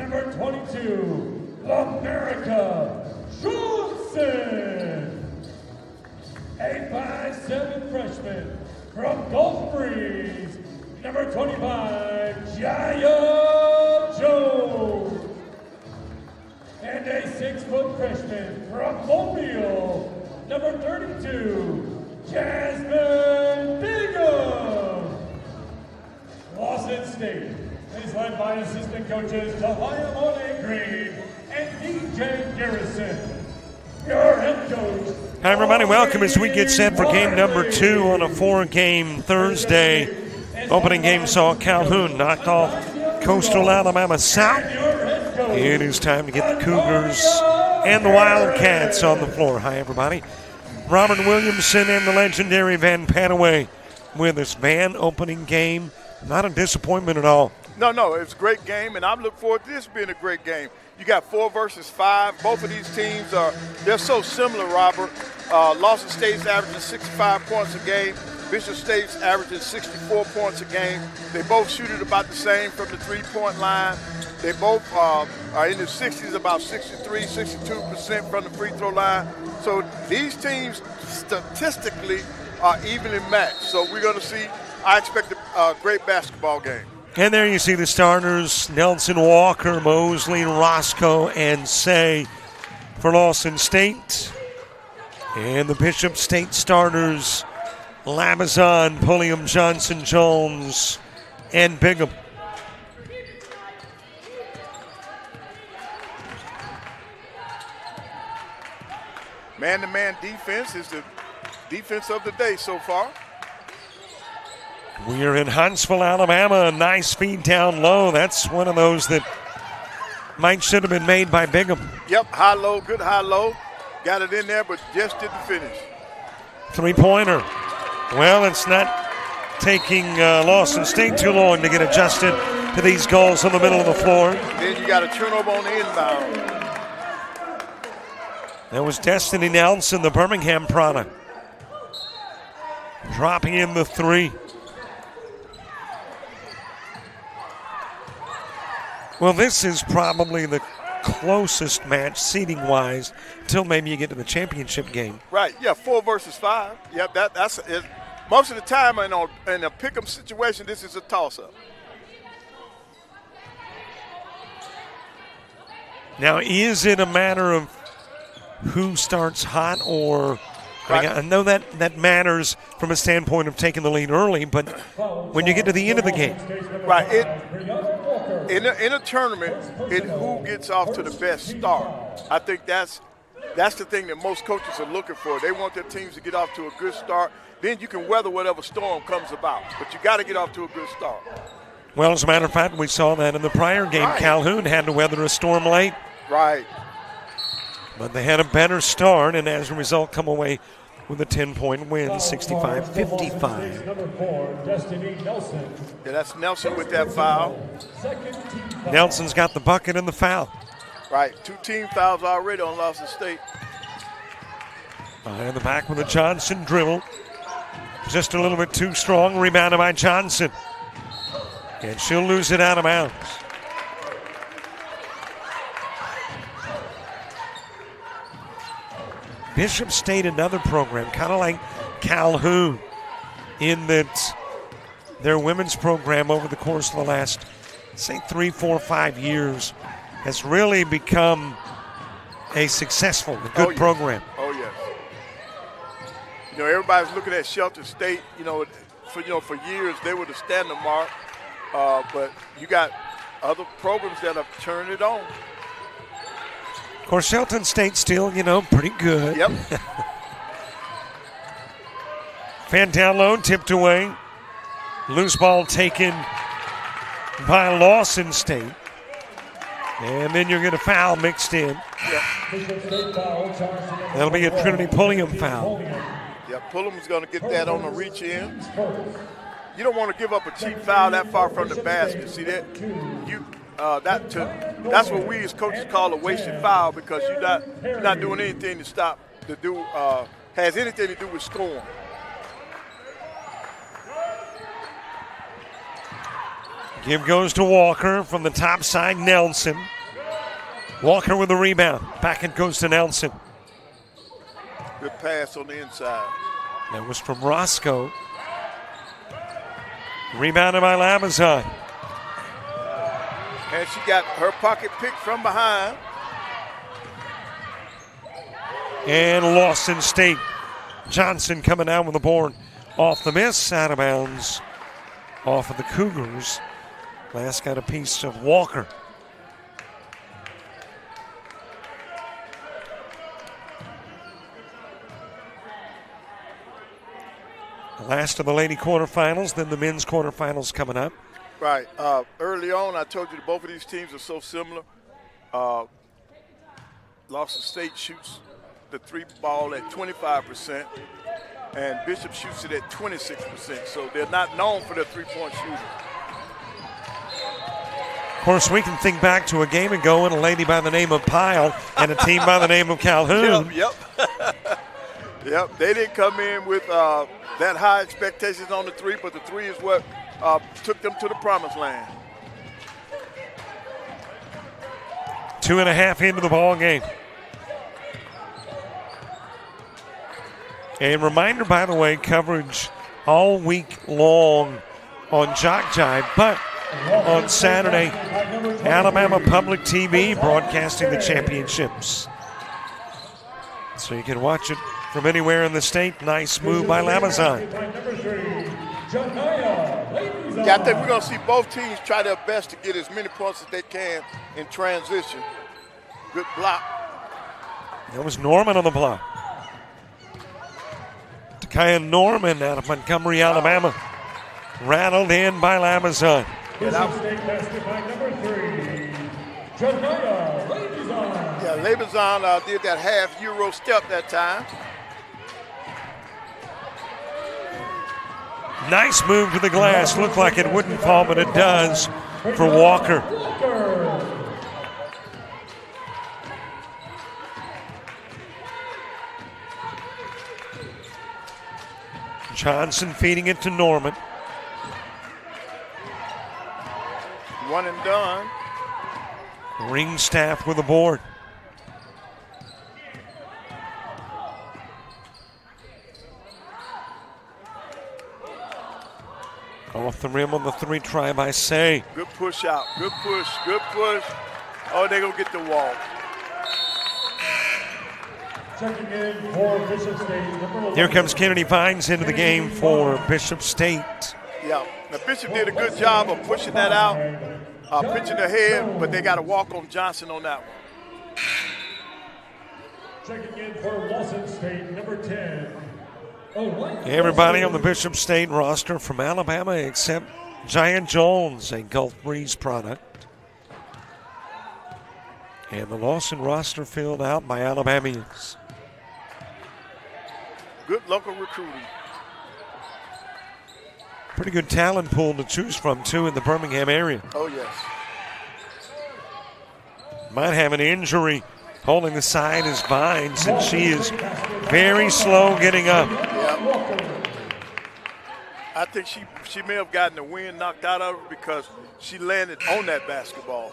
number 22, America Johnson. A 5'7" freshman from Gulf Breeze, number 25, Jaya Jones. And a 6-foot freshman from Mobile, number 32, Jasmine Bingham. Lawson State is led by assistant coaches Talia Monet Green and DJ Garrison. Your head coach. Hi, everybody. Welcome as we get set for game number 2 on a 4-game Thursday. Opening game saw Calhoun knocked off Coastal Alabama South. It is time to get the Cougars and the Wildcats on the floor. Hi, everybody. Robert Williamson and the legendary Van Padaway with us. Van, opening game, not a disappointment at all. No, it's a great game, and I'm looking forward to this being a great game. You got 4 versus 5. Both of these teams they're so similar, Robert. Lawson State's averaging 65 points a game. Bishop State's averaging 64 points a game. They both shoot it about the same from the three-point line. They both are in the 60s, about 63, 62% from the free throw line. So these teams statistically are evenly matched. So we're going to see, I expect a great basketball game. And there you see the starters, Nelson Walker, Mosley, Roscoe, and Say for Lawson State. And the Bishop State starters, Labazon, Pulliam, Johnson, Jones, and Bingham. Man-to-man defense is the defense of the day so far. We are in Huntsville, Alabama. A nice feed down low. That's one of those that should have been made by Bingham. Yep, high-low, good high-low. Got it in there, but just didn't finish. Three-pointer. Well, it's not taking Lawson State too long to get adjusted to these goals in the middle of the floor. Then you got a turnover on the inbound. That was Destiny Nelson, the Birmingham product. Dropping in the 3. Well, this is probably the closest match seeding-wise until maybe you get to the championship game. Right, yeah, 4 versus 5. Yep, that's it. Most of the time in a pick-em situation, this is a toss-up. Now, is it a matter of who starts hot or right. I know that matters from a standpoint of taking the lead early, but when you get to the end of the game. Right, in a tournament, who gets off to the best start. I think that's the thing that most coaches are looking for. They want their teams to get off to a good start. Then you can weather whatever storm comes about. But you got to get off to a good start. Well, as a matter of fact, we saw that in the prior game. Right. Calhoun had to weather a storm late. Right. But they had a better start, and as a result, come away with a 10-point win, 65-55. Yeah, that's Nelson with that foul. Nelson's got the bucket and the foul. Right, 2 team fouls already on Lawson State. Behind the back with a Johnson dribble. Just a little bit too strong. Rebounded by Johnson. And she'll lose it out of bounds. Bishop State, another program, kind of like Calhoun, in that their women's program over the course of the last, say, 3, 4, 5 years has really become a successful, a good program. Oh, yes. You know, everybody's looking at Shelton State, for years they were the standard mark, but you got other programs that have turned it on. Of course, Shelton State still, pretty good. Yep. Fan down low, tipped away. Loose ball taken by Lawson State. And then you're going to foul mixed in. Yep. That'll be a Trinity Pulliam foul. Yeah, Pulliam's going to get that on the reach in. You don't want to give up a cheap foul that far from the basket. See that? That's what we as coaches call a wasted foul, because you're not doing anything has anything to do with scoring. Give goes to Walker from the top side, Nelson. Walker with the rebound. Back it goes to Nelson. Good pass on the inside. That was from Roscoe. Rebounded by Lamazon. And she got her pocket picked from behind. And Lawson State. Johnson coming down with the board. Off the miss, out of bounds. Off of the Cougars. Last got a piece of Walker. The last of the lady quarterfinals, then the men's quarterfinals coming up. Right. Early on, I told you that both of these teams are so similar. Lawson State shoots the three ball at 25%, and Bishop shoots it at 26%. So they're not known for their three-point shooting. Of course, we can think back to a game ago and a lady by the name of Pyle and a team by the name of Calhoun. Yep. Yep. They didn't come in with that high expectations on the three, but the three is what took them to the promised land. 2.5 into the ball game. A reminder, by the way, coverage all week long on JockJive, but on Saturday, Alabama Public TV broadcasting the championships. So you can watch it from anywhere in the state. Nice move by Lamazon. Yeah, I think we're going to see both teams try their best to get as many points as they can in transition. Good block. That was Norman on the block. Takaya Norman out of Montgomery, Alabama. Rattled in by Lamazon. Yeah, Labazon did that half Euro step that time. Nice move to the glass. Looked like it wouldn't fall, but it does for Walker. Johnson feeding it to Norman. One and done. Ringstaff with the board. Off the rim on the three try by Say. Good push out. Good push. Good push. Oh, they're going to get the wall. Checking in for Bishop State. Here comes Kennedy Vines into the game for Bishop State. Yeah. Now, Bishop did a good job of pushing that out, pitching ahead, but they got to walk on Johnson on that one. Checking in for Lawson State, number 10. Everybody on the Bishop State roster from Alabama except Giant Jones, a Gulf Breeze product. And the Lawson roster filled out by Alabamians. Good local recruiting. Pretty good talent pool to choose from, too, in the Birmingham area. Oh, yes. Might have an injury. Holding the side is Vines, and she is very slow getting up. Yeah. I think she may have gotten the wind knocked out of her because she landed on that basketball.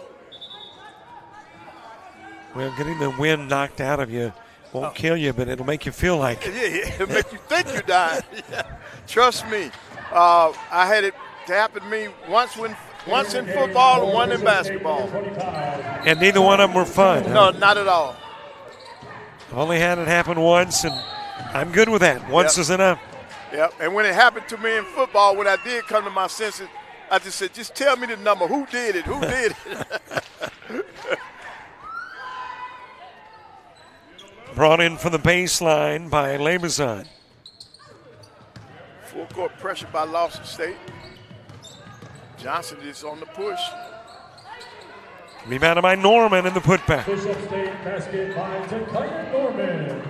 Well, getting the wind knocked out of you won't kill you, but it'll make you feel like it. Yeah, it'll make you think you're dying. Yeah. Trust me. I had it happen to me once in football and one in basketball. And neither one of them were fun. No, not at all. I've only had it happen once, and I'm good with that. Once is enough. Yep. And when it happened to me in football, when I did come to my senses, I just said, just tell me the number. Who did it? Who did it? Brought in for the baseline by Lamazon. Full court pressure by Lawson State. Johnson is on the push. Rebounded by Norman in the putback. Bishop State basket by Takaya Norman.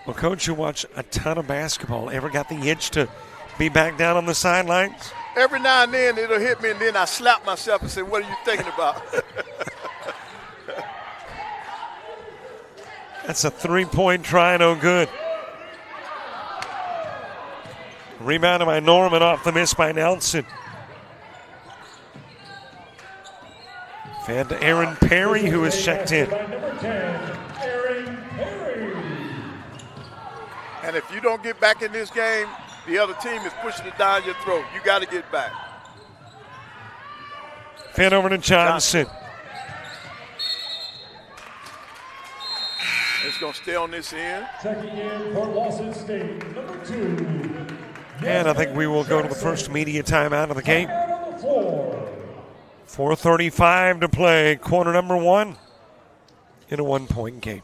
Well, Coach, you watch a ton of basketball. Ever got the itch to be back down on the sidelines? Every now and then it'll hit me, and then I slap myself and say, what are you thinking about? That's a three-point try, no good. Rebounded by Norman off the miss by Nelson. Fed to Aaron Perry, who is checked in. Number 10, Aaron Perry. And if you don't get back in this game, the other team is pushing it down your throat. You got to get back. Fed over to Johnson. It's going to stay on this end. Checking in for Lawson State, number 2. And I think we will go to the first media timeout of the game. 4:35 to play, quarter number 1 in a 1-point game.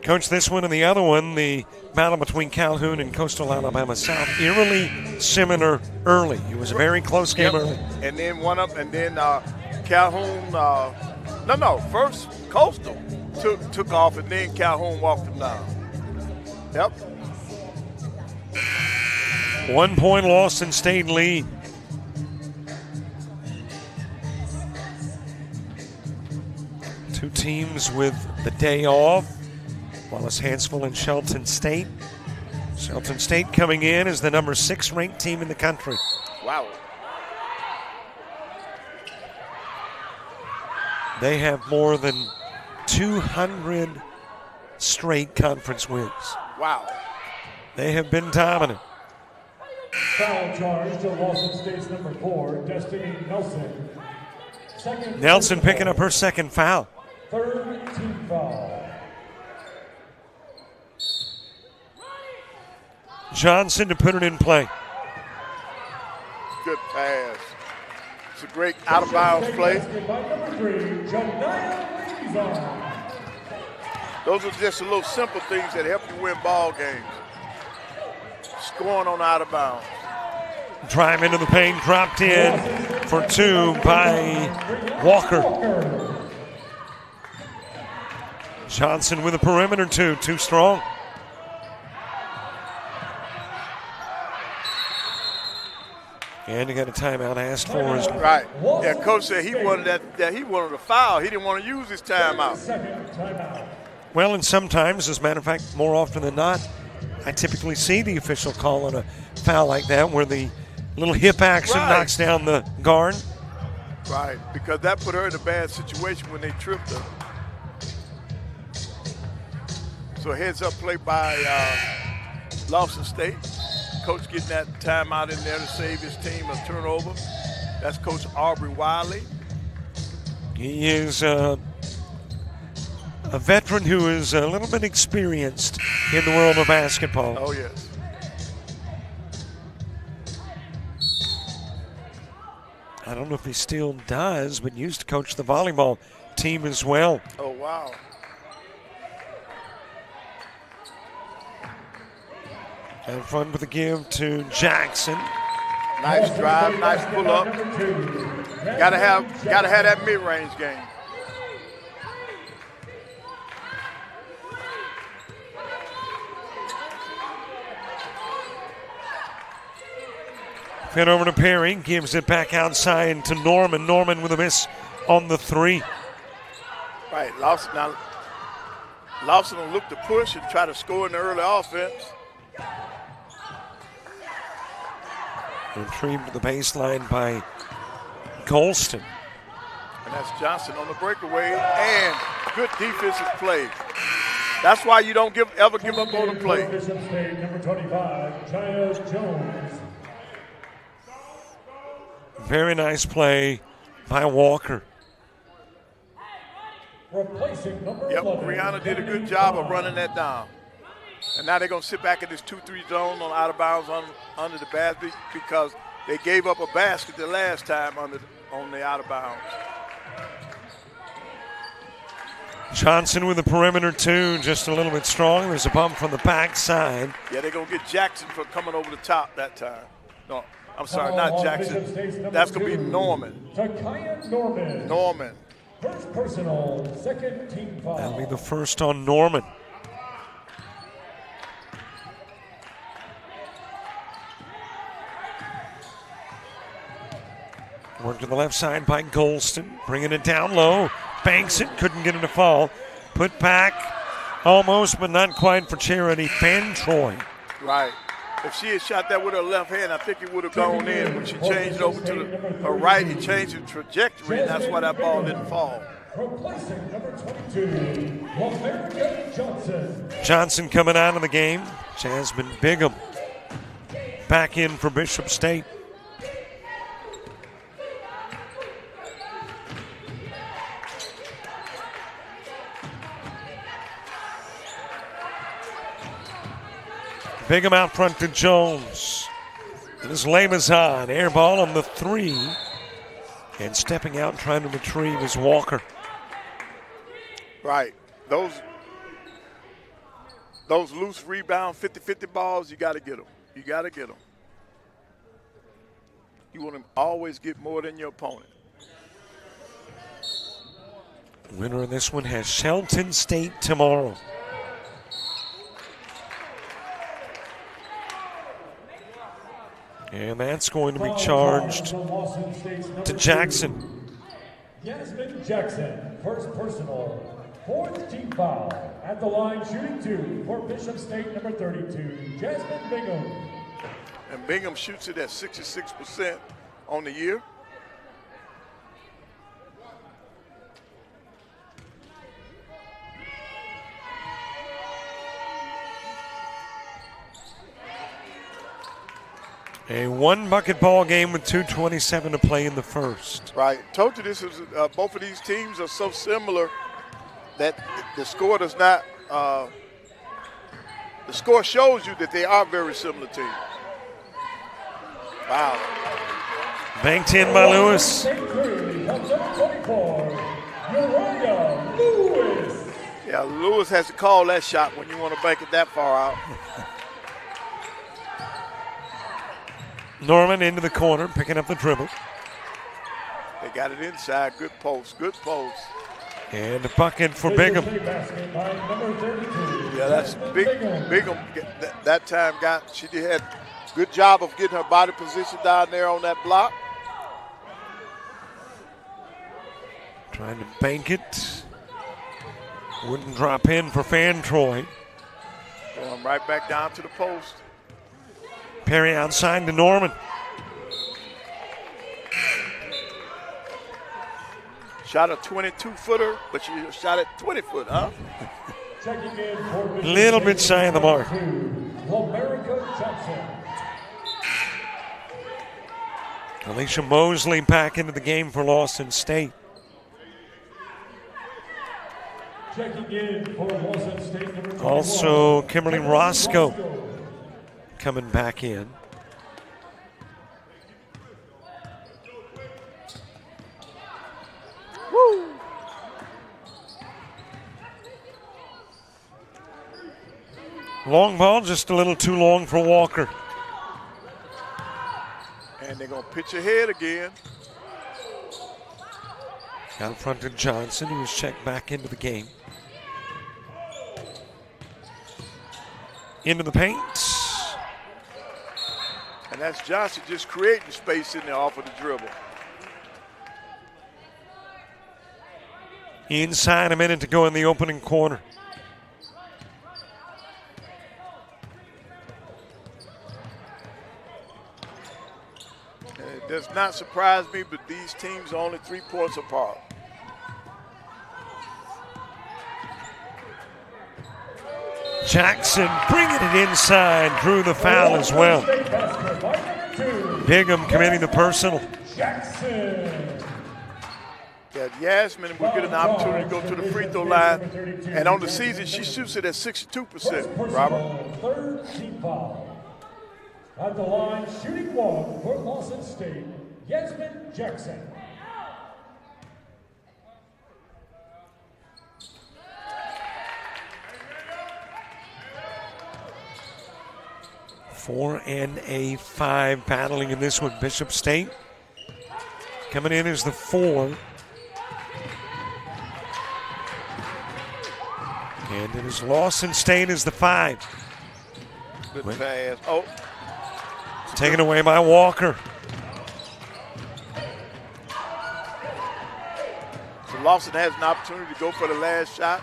Coach, this one and the other one, the battle between Calhoun and Coastal Alabama South, eerily similar early. It was a very close game early. And then Calhoun, first Coastal took off, and then Calhoun walked him down. Yep. 1 point Lawson State lead. Two teams with the day off. Wallace Hansville and Shelton State. Shelton State coming in as the number 6 ranked team in the country. Wow. They have more than 200 straight conference wins. Wow. They have been dominant. Foul charge to Lawson State's number 4, Destiny Nelson. Nelson picking up her second foul. Third team foul. Johnson to put it in play. Good pass. It's a great out-of-bounds play. Those are just the little simple things that help you win ball games. Scoring on out of bounds. Drive into the paint, dropped in for 2 by Walker. Johnson with a perimeter too strong. And you got a timeout asked for. Right. Yeah, coach said he wanted that he wanted a foul. He didn't want to use his timeout. Well, and sometimes, as a matter of fact, more often than not, I typically see the official call on a foul like that where the little hip action knocks down the guard. Right, because that put her in a bad situation when they tripped her. So heads up play by Lawson State. Coach getting that timeout in there to save his team a turnover. That's Coach Aubrey Wiley. He is a veteran who is a little bit experienced in the world of basketball. Oh, yes. I don't know if he still does, but used to coach the volleyball team as well. Oh, wow. And front with a give to Jackson. Nice drive, nice pull up. Gotta have that mid-range game. Fed over to Perry, gives it back outside to Norman. Norman with a miss on the 3. Right, Lawson will look to push and try to score in the early offense. Retrieved to the baseline by Golston. And that's Johnson on the breakaway, and good defensive play. That's why you don't ever give up on the play. Number 25, Giles Jones. Very nice play by Walker. Replacing number 11. Brianna did a good job of running that down. And now they're going to sit back in this 2-3 zone on out of bounds under the basket because they gave up a basket the last time on the out of bounds. Johnson with the perimeter too, just a little bit strong. There's a bump from the backside. Yeah, they're going to get Jackson for coming over the top that time. No, I'm sorry, not Jackson. That's going to be Norman. Norman. Norman. First personal, second team foul. That'll be the first on Norman. Work to the left side by Golston, bringing it down low. Banks it, couldn't get it to fall. Put back, almost, but not quite for Charity Fantroy. Right. If she had shot that with her left hand, I think it would have gone in. When she changed over to her right, he changed the trajectory, and that's why that ball didn't fall. Replacing number 22, America Johnson. Johnson coming out of the game. Jasmine Bigham back in for Bishop State. Bigham out front to Jones. It is Lamazon. Air ball on the 3. And stepping out trying to retrieve is Walker. Right. Those loose rebound 50-50 balls, you got to get them. You got to get them. You want to always get more than your opponent. Winner of this one has Shelton State tomorrow. And that's going to be charged to Jackson. Yasmin Jackson, first personal, fourth team foul. At the line, shooting 2 for Bishop State, number 32, Jasmine Bingham. And Bingham shoots it at 66% on the year. A 1-bucket ball game with 2:27 to play in the first. Right. Told you this is both of these teams are so similar that the score does not. The score shows you that they are very similar teams. Wow. Banked in by Lewis. Yeah, Lewis has to call that shot when you want to bank it that far out. Norman into the corner, picking up the dribble. They got it inside. Good post. Good post. And a bucket for Bigham. Yeah, that's big. Bigham that time she had a good job of getting her body position down there on that block. Trying to bank it. Wouldn't drop in for Fantroy. Going right back down to the post. Perry outside to Norman. Shot a 22-footer, but she shot at 20-foot, huh? A little bit shy of the mark. Alicia Mosley back into the game for Lawson State. Also, Kimberly Roscoe coming back in. Woo! Long ball, just a little too long for Walker. And they're going to pitch ahead again. Out front to Johnson, who was checked back into the game. Into the paint. And that's Johnson just creating space in there off of the dribble. Inside, a minute to go in the opening quarter. And it does not surprise me, but these teams are only 3 points apart. Jackson bringing it inside, drew the foul as well. Bigham committing the personal. Yeah, Yasmin will get an opportunity to go to the free throw line. And on the season, she shoots it at 62%, Robert. Third team foul. At the line, shooting 1 for Lawson State, Yasmin Jackson. 4 and a 5 battling in this one. Bishop State coming in as the 4. And it is Lawson State as the 5. Good pass. Oh. Taken away by Walker. So Lawson has an opportunity to go for the last shot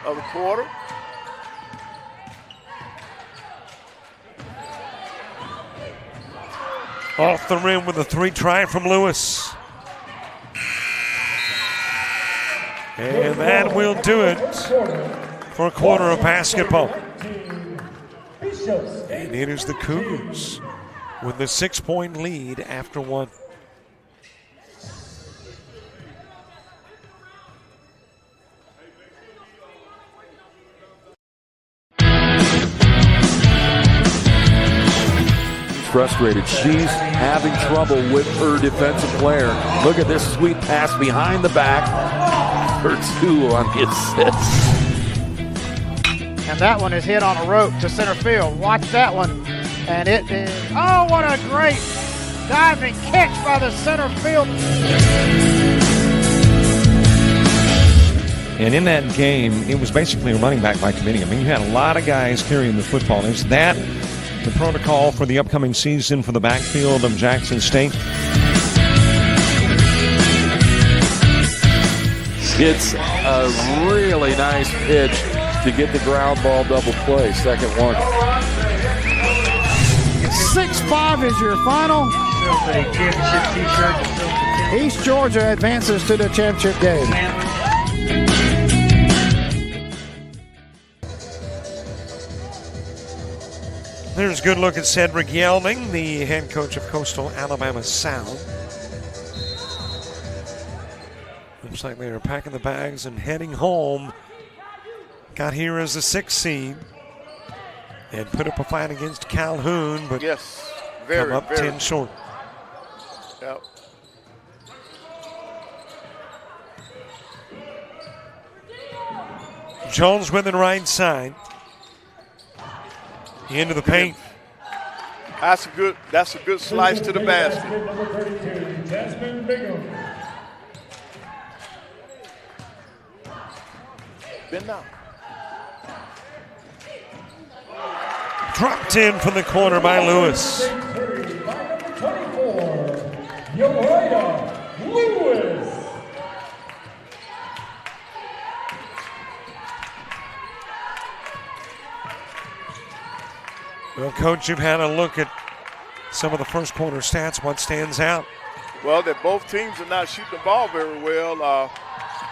of the quarter. Off the rim with a 3 try from Lewis. And that will do it for a quarter of basketball. And it is the Cougars with the 6-point lead after 1. Frustrated. She's having trouble with her defensive player. Look at this sweet pass behind the back for 2 on the assist. And that one is hit on a rope to center field. Watch that one. And it is, oh, what a great diving catch by the center field. And in that game, it was basically a running back by committee. I mean, you had a lot of guys carrying the football. Is that the protocol for the upcoming season for the backfield of Jackson State? It's a really nice pitch to get the ground ball double play. Second one. 6-5 is your final. East Georgia advances to the championship game. There's a good look at Cedric Yelding, the head coach of Coastal Alabama South. Looks like they are packing the bags and heading home. Got here as a 6th seed and put up a fight against Calhoun, but yes, come up 10 short. Yep. Jones with the right side. Into the paint. That's a good slice to the basket. Been down. Dropped in from the corner by Lewis. Well, Coach, you've had a look at some of the first quarter stats. What stands out? Well, that both teams are not shooting the ball very well.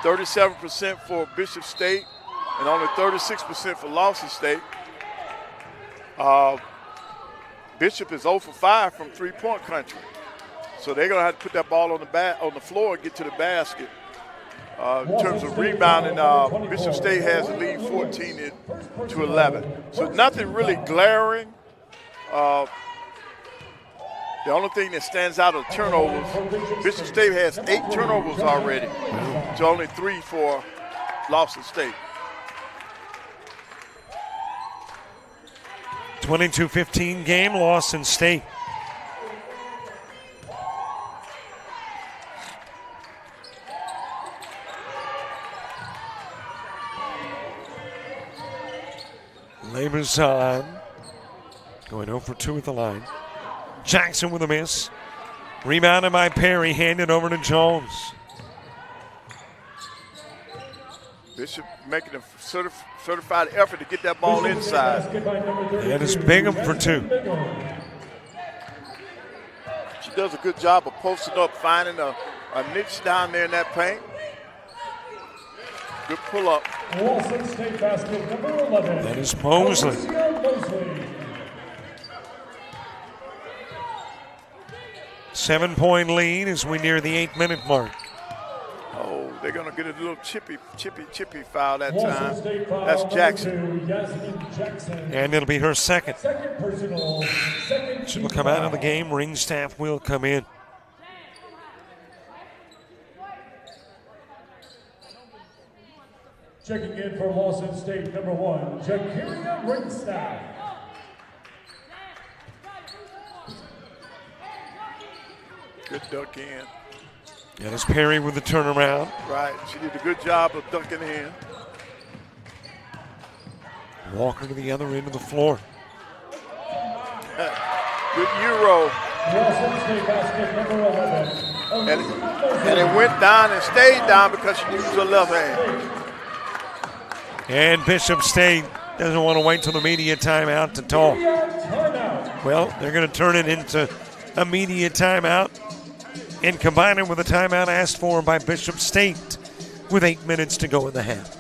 37% for Bishop State and only 36% for Lawson State. Bishop is 0 for 5 from three-point country. So they're going to have to put that ball on the floor and get to the basket. In terms of rebounding, Bishop State has the lead 14-11. So nothing really glaring. The only thing that stands out are turnovers. Bishop State has 8 turnovers already, to only 3 for Lawson State. 22-15 game, Lawson State. Labors on. Going 0 for 2 at the line. Jackson with a miss. Rebounded by Perry, handed over to Jones. Bishop making a certified effort to get that ball inside. And it's Bingham for 2. She does a good job of posting up, finding a niche down there in that paint. Good pull up. Lawson State basket number 11. That is Mosley. 7-point lead as we near the 8-minute mark. Oh, they're going to get a little chippy foul that time. That's Jackson. And it'll be her second. Second personal. She'll come out of the game. Ring staff will come in. Checking in for Lawson State number 1, Jakiria Ringstaff. Good duck in. And it's Perry with the turnaround. Right. She did a good job of ducking in. Walker to the other end of the floor. Good Euro. Lawson State basket number 11. And it went down and stayed down because she used her left hand. And Bishop State doesn't want to wait till the media timeout to talk. Well, they're going to turn it into a media timeout and combine it with a timeout asked for by Bishop State with 8 minutes to go in the half.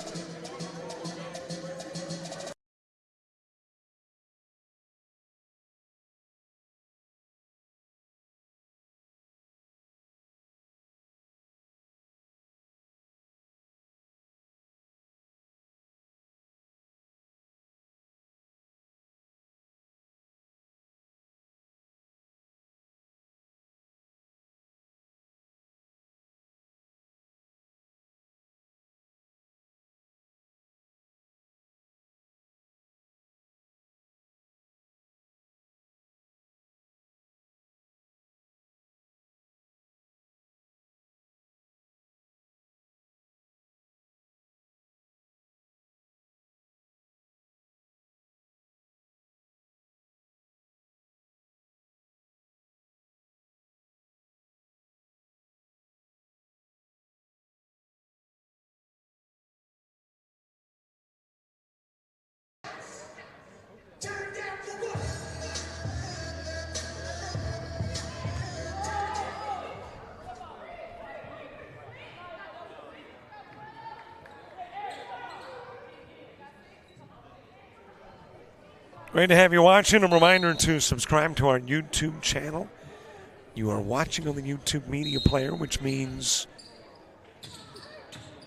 Great to have you watching. A reminder to subscribe to our YouTube channel. You are watching on the YouTube media player, which means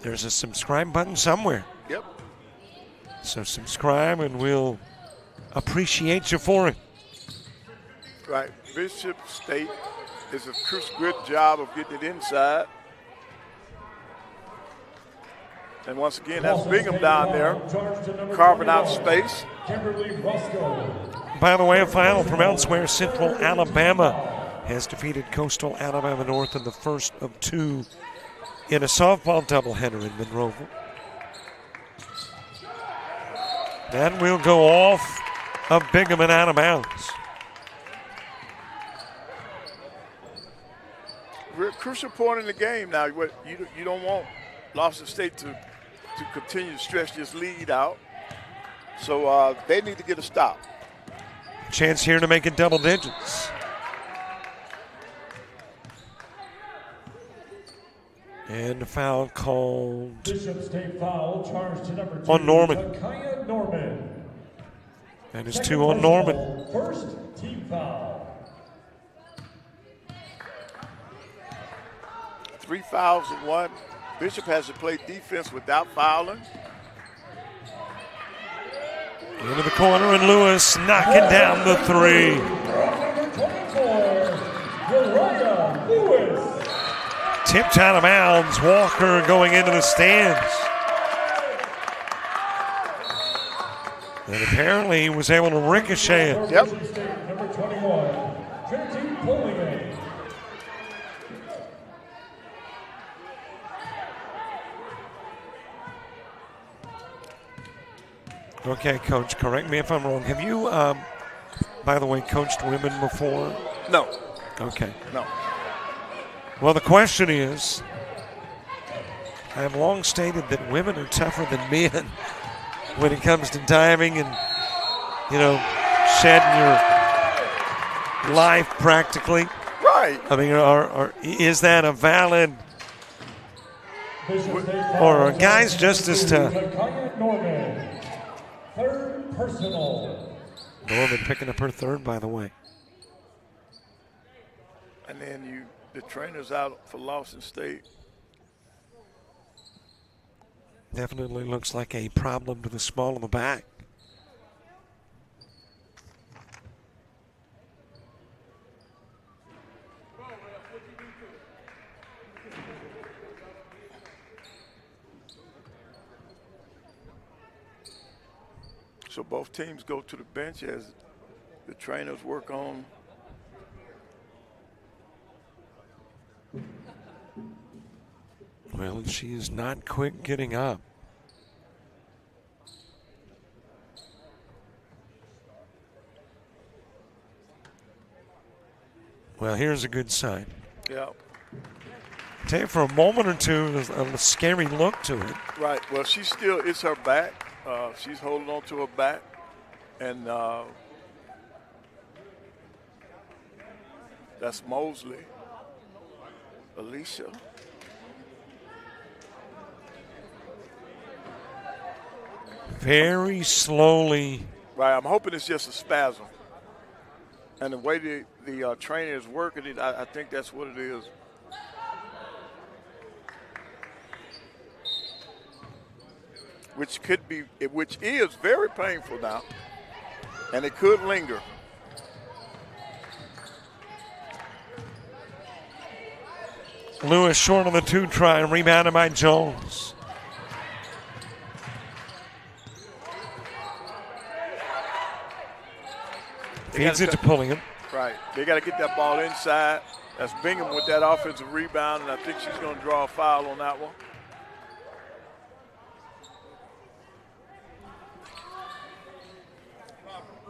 there's a subscribe button somewhere. Yep. So subscribe and we'll appreciate you for it. Right. Bishop State is a good job of getting it inside. And once again, that's Bingham down there, carving out space. By the way, a final from elsewhere. Central Alabama has defeated Coastal Alabama North in the first of two in a softball doubleheader in Monroeville. That will go off of Bingham and out of bounds. We're at a crucial point in the game now. You don't want Lawson State to continue to stretch this lead out. So they need to get a stop. Chance here to make it double digits. And a foul called Bishop State foul charged to number 2 on Norman. Takaya Norman. That is 2 on Norman. First team foul. 3 fouls and 1. Bishop has to play defense without fouling. Into the corner, and Lewis knocking down the 3. Tipped out of bounds. Walker going into the stands. And apparently he was able to ricochet it. Yep. Number 21, Trinity Pulliam. Okay, Coach, correct me if I'm wrong. Have you, by the way, coached women before? No. Okay. No. Well, the question is, I have long stated that women are tougher than men when it comes to diving and, shedding your life practically. Right. I mean, is that a valid, or are guys just as tough? Norman, third personal. Norman picking up her third, by the way. And then the trainer's out for Lawson State. Definitely looks like a problem to the small of the back. So both teams go to the bench as the trainers work on Well, she is not quick getting up. Well, here's a good sign. Yeah. Tell you, for a moment or two, there's a scary look to it. Right. Well, she's still, it's her back. She's holding on to her back. And that's Mosley. Alicia. Very slowly. Right. I'm hoping it's just a spasm. And the way the trainer is working it, I think that's what it is. Which is very painful now, and it could linger. Lewis short on the 2 try, rebounded by Jones. Feeds it to Pulliam. Right. They got to get that ball inside. That's Bingham with that offensive rebound, and I think she's going to draw a foul on that one.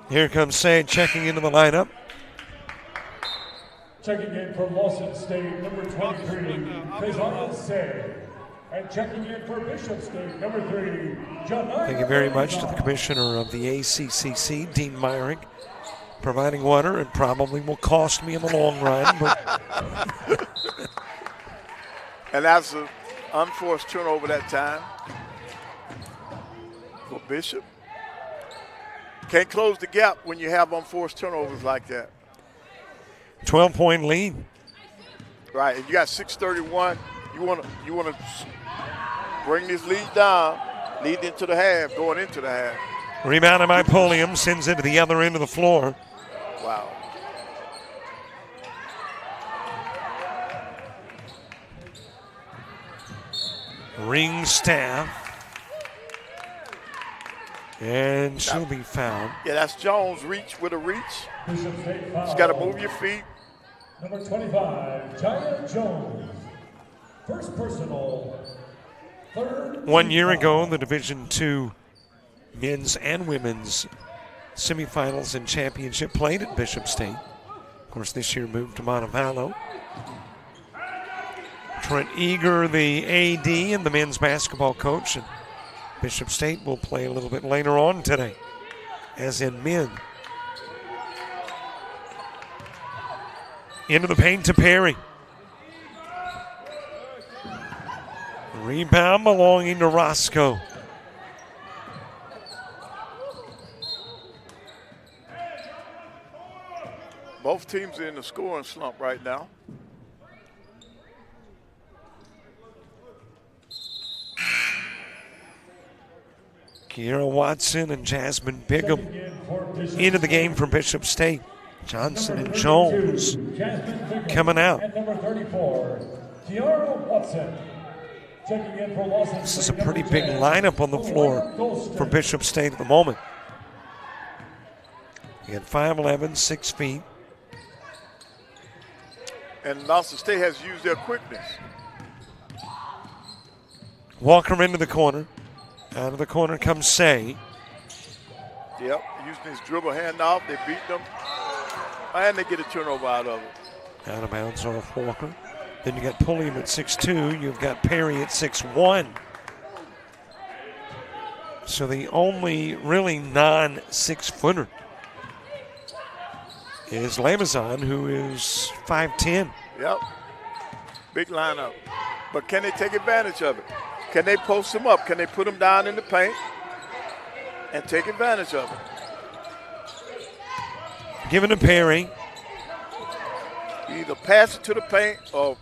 Here comes Sade checking into the lineup. Checking in for Lawson State, number 23, Faisal Sade. And checking in for Bishop State, number 3, Janaya. Thank you very much to the commissioner of the ACCC, Dean Myrick, providing water. It probably will cost me in the long run. But and that's an unforced turnover that time for Bishop. Can't close the gap when you have unforced turnovers like that. 12-point lead. Right, and you got 6:31. You want to bring this lead down, lead into the half, going into the half. Rebounded by Pulliam, sends it to the other end of the floor. Wow. Ring staff. And she'll be fouled. Yeah, that's Jones reach with a reach. Just got to move your feet. Number 25, Jaya Jones. First personal. Third. 1 year ago, the Division II men's and women's semifinals and championship played at Bishop State. Of course, this year moved to Montevallo. Trent Eager, the AD and the men's basketball coach, and Bishop State will play a little bit later on today, as in men. Into the paint to Perry. Rebound belonging to Roscoe. Both teams are in the scoring slump right now. Kiera Watson and Jasmine Bigham into the game for Bishop State. Johnson and Jones coming out. At number 34, Kiera Watson. Checking in for Lawson. This is a pretty big lineup on the floor for Bishop State at the moment. He had 5'11", 6 feet. And Lawson State has used their quickness. Walker into the corner. Out of the corner comes Say. Yep, using his dribble handoff, they beat them. And they get a turnover out of it. Out of bounds off Walker. Then you got Pulliam at 6'2". You've got Perry at 6'1". So the only really non-6-footer is Lamazon, who is 5'10". Yep, big lineup. But can they take advantage of it? Can they post him up? Can they put him down in the paint and take advantage of it? Given to Perry. You either pass it to the paint or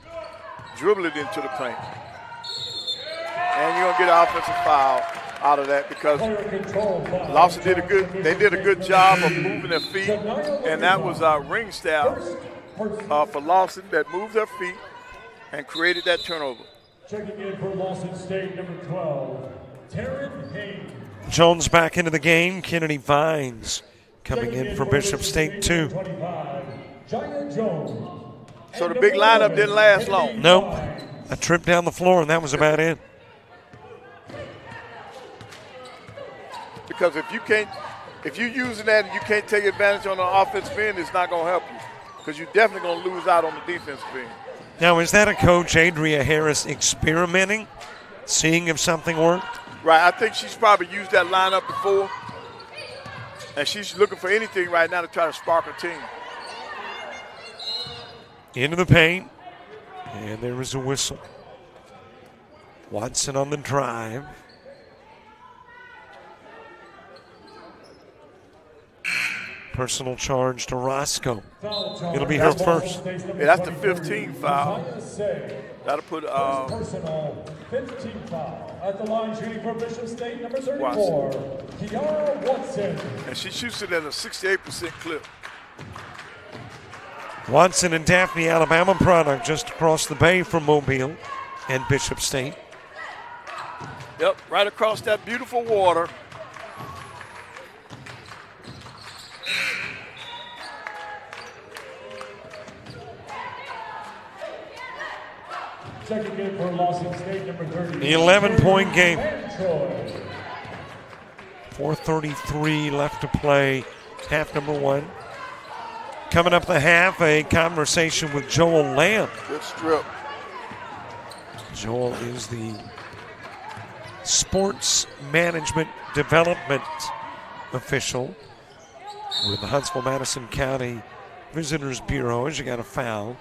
dribble it into the paint. And you're going to get an offensive foul out of that because Lawson did a good job of moving their feet, and that was our ring staff for Lawson that moved their feet and created that turnover. Checking in for Lawson State, number 12, Taryn Haynes. Jones back into the game. Kennedy Vines coming in for Bishop State, too. 25, Jaya Jones. So the big lineup didn't last long. Nope. A trip down the floor, and that was about it. Because if you're using that and you can't take advantage on the offensive end, it's not going to help you. Because you're definitely going to lose out on the defensive end. Now, is that a coach, Adria Harris, experimenting, seeing if something worked? Right. I think she's probably used that lineup before. And she's looking for anything right now to try to spark her team. Into the paint. And there was a whistle. Watson on the drive. Personal charge to Roscoe. It'll be her first. Yeah, that's the 15th foul. That'll put personal 15 foul at the line shooting for Bishop State, number 34, Kiara Watson. And she shoots it at a 68% clip. Watson and Daphne, Alabama product, just across the bay from Mobile and Bishop State. Yep, right across that beautiful water. Second game for Lawson State, number 30. The 11-point game. 4:33 left to play, half number one. Coming up the half, a conversation with Joel Lamb. Good strip. Joel is the sports management development official with the Huntsville-Madison County Visitors Bureau. As you got a foul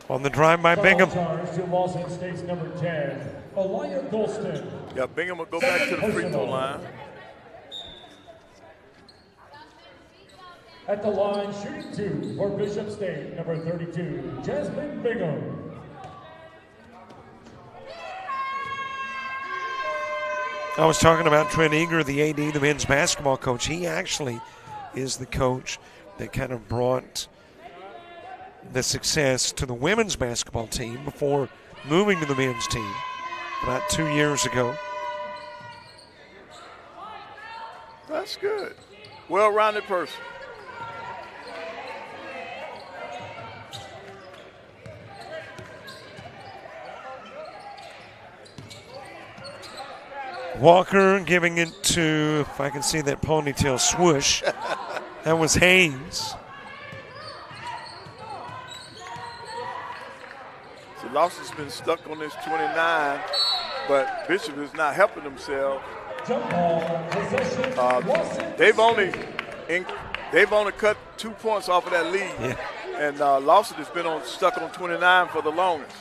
on the drive by Bingham. To Lawson State's number 10, Aliyah Golston. Yeah, Bingham will go back to the free throw line. At the line, shooting two for Bishop State, number 32, Jasmine Bingham. I was talking about Trent Eager, the AD, the men's basketball coach. He actually is the coach that kind of brought the success to the women's basketball team before moving to the men's team about 2 years ago. That's good. Well-rounded person. Walker giving it to, if I can see that ponytail swoosh, that was Haynes. So Lawson's been stuck on this 29, but Bishop is not helping themselves. They've only cut 2 points off of that lead, yeah. And Lawson has been stuck on 29 for the longest.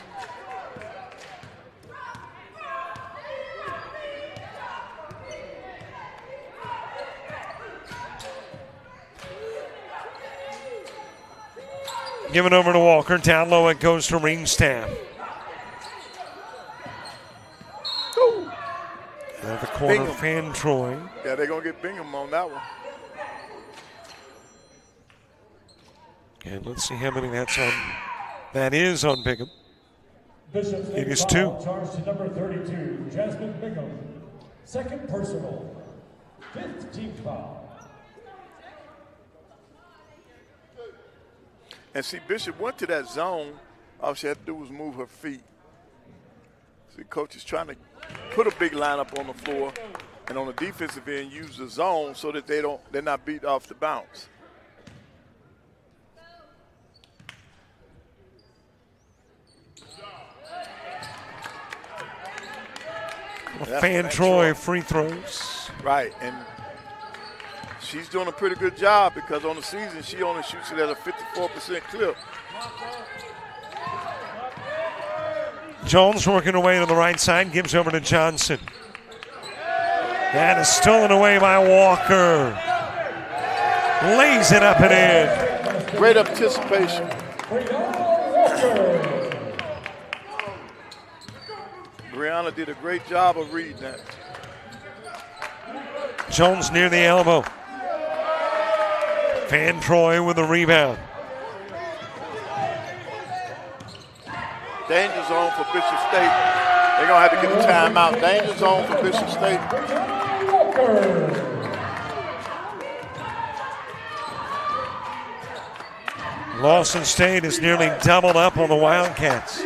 Give it over to Walker. Down low it goes to Ringstaff. Out of the corner, Bingham. Fan Troy. Yeah, they're going to get Bingham on that one. And let's see how many that's on. That is on Bingham. Bishop State It is foul two. charged to number 32, Jasmine Bingham. Second personal, 5th team foul. And see, Bishop went to that zone. All she had to do was move her feet. See, coach is trying to put a big lineup on the floor, and on the defensive end, use the zone so that they're not beat off the bounce. Fan Troy free throws. Right, and she's doing a pretty good job because on the season she only shoots it at a 54% clip. Jones working away to the right side, gives over to Johnson. That is stolen away by Walker. Lays it up and in. Great anticipation. Brianna did a great job of reading that. Jones near the elbow. Fan Troy with a rebound. Danger zone for Bishop State. They're going to have to get a timeout. Danger zone for Bishop State. Lawson State is nearly doubled up on the Wildcats.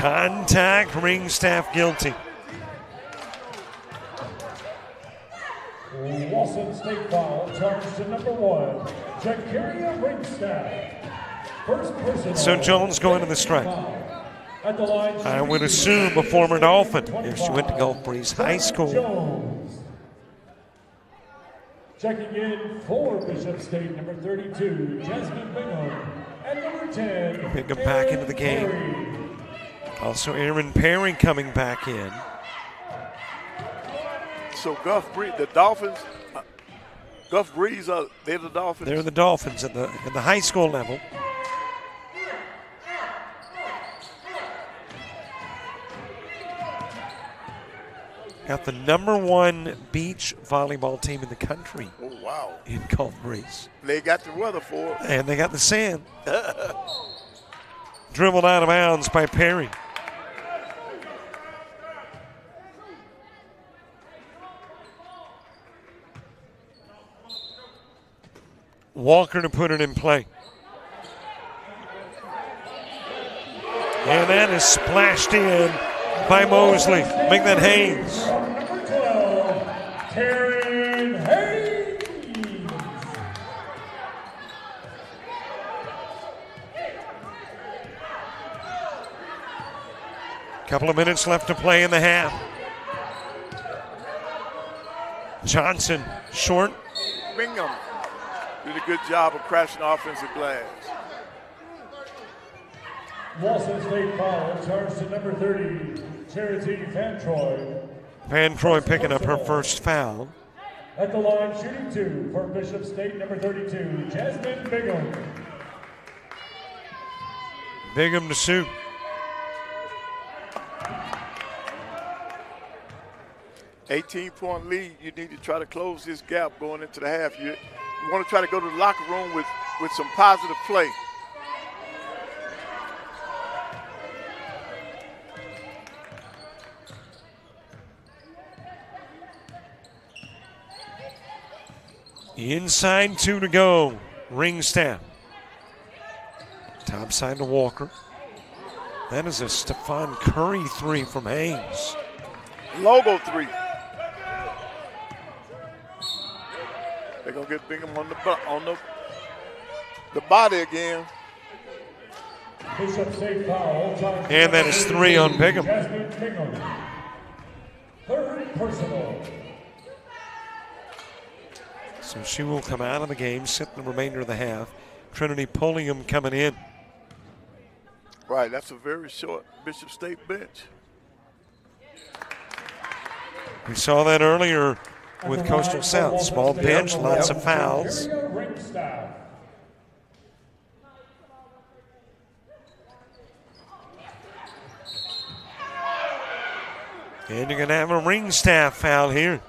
Contact, ring staff guilty. Lawson state foul, charge to number 1, Jakaria Ringstaff. First personal. So Jones going to the strike. At the line, I would assume a former Dolphin if she went to Gulf Breeze High School. Jones. Checking in for Bishop State, number 32, Jasmine Bingham. And number 10, Bingham back into the game. Perry. Also Aaron Perry coming back in. So Gulf Breeze, the Dolphins, Gulf Breeze, they're the Dolphins. They're the Dolphins at the high school level. Got the number 1 beach volleyball team in the country. Oh, wow. In Gulf Breeze. They got the weather for it. And they got the sand. Dribbled out of bounds by Perry. Walker to put it in play. And that is splashed in by Mosley. Make that Haynes. Number 12, Taryn Haynes. Couple of minutes left to play in the half. Johnson short. Bingham did a good job of crashing offensive glass. Lawson state foul, charge to number 30, Charity Fantroy. Van Troy picking up her first foul. At the line, shooting 2 for Bishop State, number 32, Jasmine Bingham. Bingham to shoot. $18-point lead. You need to try to close this gap going into the half. You want to try to go to the locker room with some positive play. Inside 2 to go. Ringstaff. Top side to Walker. That is a Stephon Curry 3 from Haynes. Logo 3. They're going to get Bingham on the body again. Bishop State foul, charge to And that number is 3 32, on Bingham. Jasmine Bingham. Third personal. So she will come out of the game, sit the remainder of the half. Trinity Pulliam coming in. Right, that's a very short Bishop State bench. We saw that earlier with Coastal South. Small bench, lots of fouls. And you're going to have a Ringstaff foul here.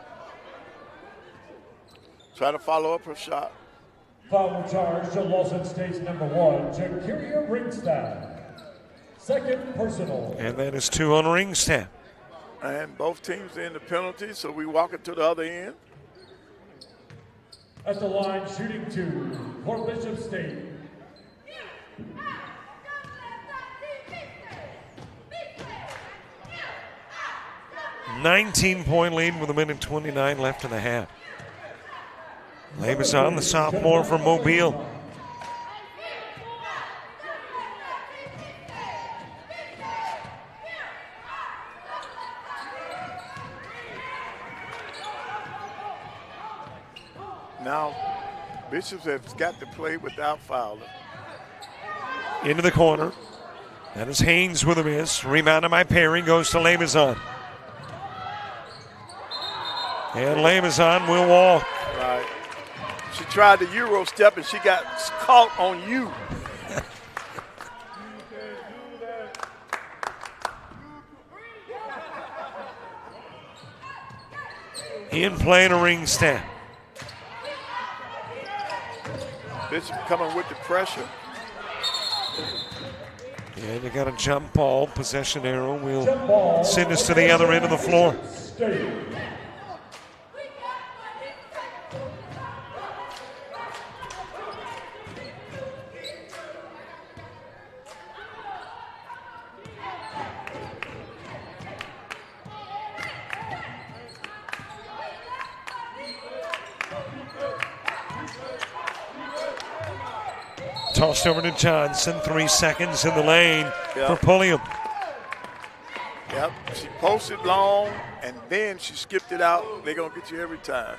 Try to follow up her shot. Foul charge to Lawson State's number 1, Jakaria Ringstaff. Second personal. And that is 2 on Ringstaff. And both teams in the penalty, so we walk it to the other end. At the line, shooting 2 for Bishop State. $19-point lead with 1:29 left in the half. Labazon, the sophomore from Mobile. Now, Bishops has got to play without fouling. Into the corner. That is Haynes with a miss. Rebounded by Perry, goes to Labazon. And Labazon will walk. Right. She tried the Euro step and she got caught on you. In play to Ringstaff. Bishop coming with the pressure. And you got a jump ball. Possession arrow will send us to the other end of the floor. Tossed over to Johnson. 3 seconds in the lane for Pulliam. Yep, she posted long, and then she skipped it out. They're going to get you every time.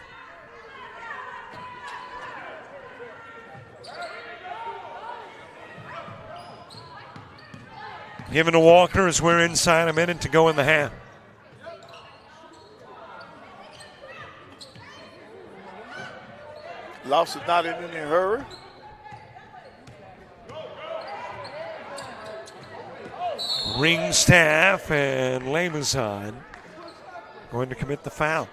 Given to Walker as we're inside a minute to go in the half. Lawson not in any hurry. Ringstaff and Lamazon going to commit the foul.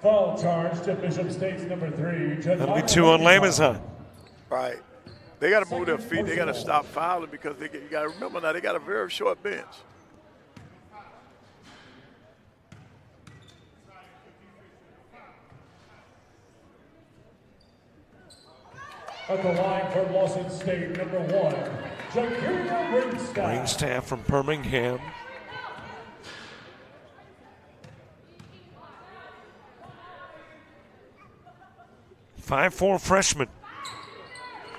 Foul charge to Bishop State's number 3. That'll be 2 on Lamazon. Right. They got to move their feet. They got to stop fouling because you got to remember now they got a very short bench. At the line for Lawson State, number 1, Ringstaff. Ringstaff from Birmingham. .54 freshman.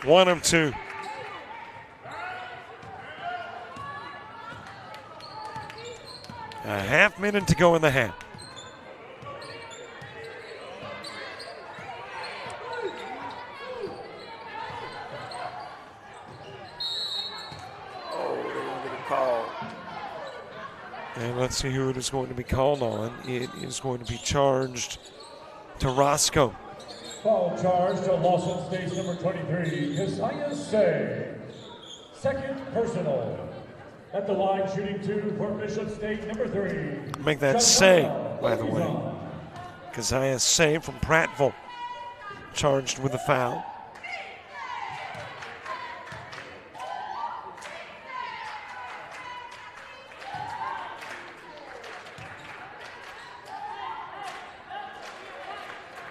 1 of 2. A half minute to go in the half. And let's see who it is going to be called on. It is going to be charged to Roscoe. Foul charge to Lawson State's number 23, Keziah Say. Second personal. At the line, shooting 2 for Bishop State, number 3. Make that Say, by the way. Keziah Say from Prattville, charged with a foul.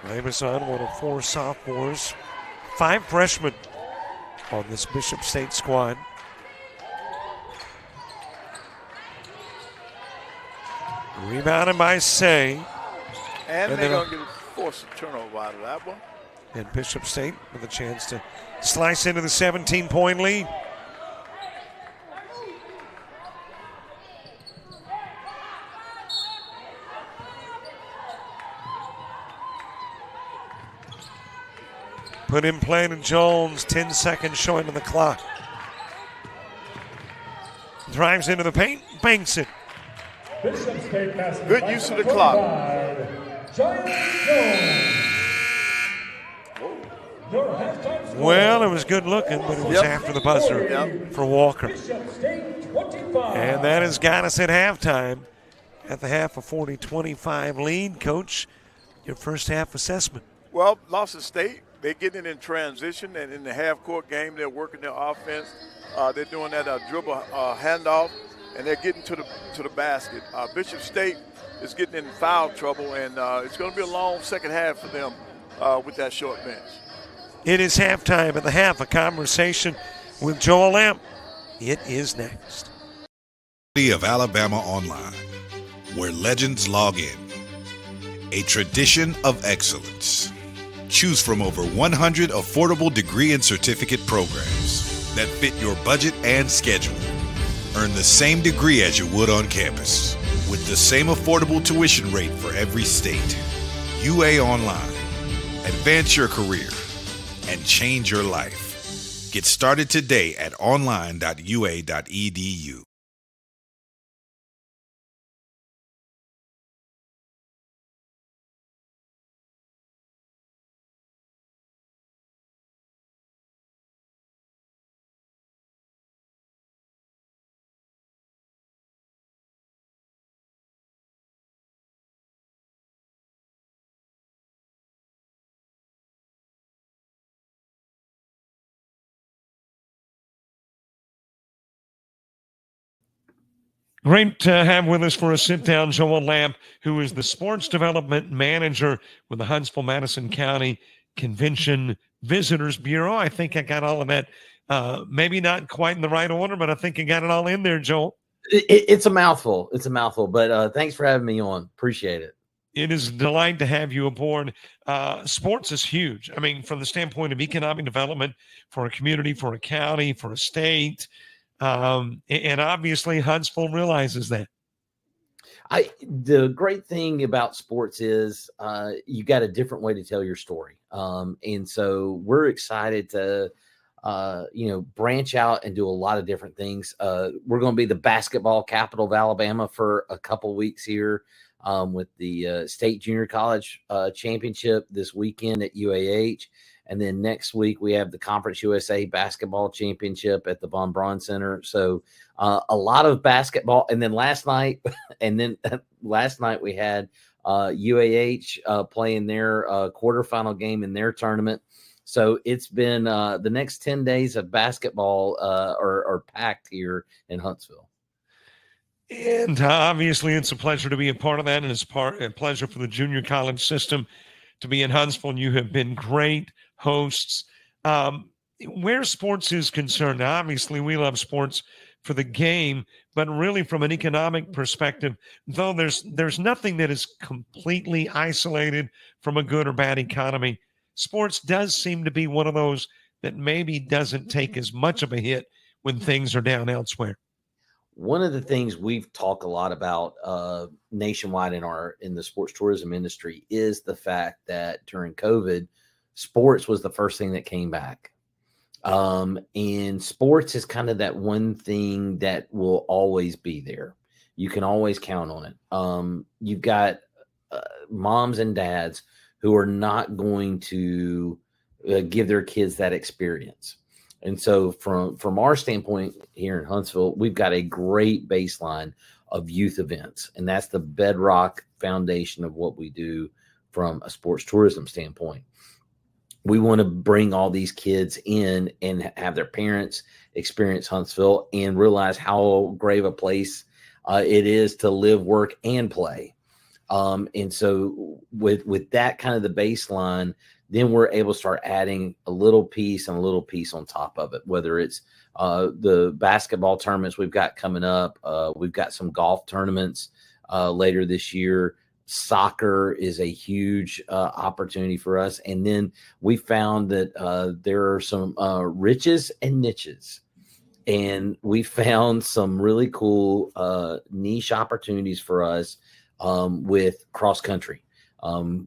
Lamazon, one of 4 sophomores, 5 freshmen on this Bishop State squad. Rebounded by Say. And they're going to force a turnover out of that one. And Bishop State with a chance to slice into the 17-point lead. Put in play to Jones, 10 seconds showing on the clock. Drives into the paint, banks it. Good use of the clock. Well, it was good looking, but it was after the buzzer for Walker. And that has got us at halftime. At the half, a 40-25 lead. Coach, your first half assessment. Well, Lawson State, they're getting it in transition, and in the half-court game, they're working their offense. They're doing that dribble handoff, and they're getting to the basket. Bishop State is getting in foul trouble, and it's going to be a long second half for them with that short bench. It is halftime. At the half, a conversation with Joel Lamp. It is next. Of Alabama Online, where legends log in. A tradition of excellence. Choose from over 100 affordable degree and certificate programs that fit your budget and schedule. Earn the same degree as you would on campus, with the same affordable tuition rate for every state. UA Online. Advance your career and change your life. Get started today at online.ua.edu. Great to have with us for a sit-down Joel Lamp, who is the sports development manager with the Huntsville-Madison County Convention Visitors Bureau. I think I got all of that, maybe not quite in the right order, but I think I got it all in there, Joel. It's a mouthful. It's a mouthful, but thanks for having me on. Appreciate it. It is a delight to have you aboard. Sports is huge. I mean, from the standpoint of economic development for a community, for a county, for a state. And obviously Huntsville realizes that. The great thing about sports is you got a different way to tell your story. And so we're excited to, branch out and do a lot of different things. We're going to be the basketball capital of Alabama for a couple weeks here with the State Junior College Championship this weekend at UAH. And then next week we have the Conference USA Basketball Championship at the Von Braun Center. So a lot of basketball. And then last night we had UAH playing their quarterfinal game in their tournament. So it's been the next 10 days of basketball are packed here in Huntsville. And obviously it's a pleasure to be a part of that. And it's a pleasure for the junior college system to be in Huntsville. And you have been great hosts. Where sports is concerned, obviously we love sports for the game, but really from an economic perspective, though there's nothing that is completely isolated from a good or bad economy, sports does seem to be one of those that maybe doesn't take as much of a hit when things are down elsewhere. One of the things we've talked a lot about nationwide in the sports tourism industry is the fact that during COVID, sports was the first thing that came back. And sports is kind of that one thing that will always be there. You can always count on it. You've got moms and dads who are not going to give their kids that experience. And so from our standpoint here in Huntsville, we've got a great baseline of youth events, and that's the bedrock foundation of what we do from a sports tourism standpoint. We want to bring all these kids in and have their parents experience Huntsville and realize how great of a place it is to live, work, and play. And so with that kind of the baseline, then we're able to start adding a little piece and a little piece on top of it, whether it's the basketball tournaments we've got coming up. We've got some golf tournaments later this year. Soccer is a huge opportunity for us. And then we found that there are some riches and niches. And we found some really cool niche opportunities for us with cross country.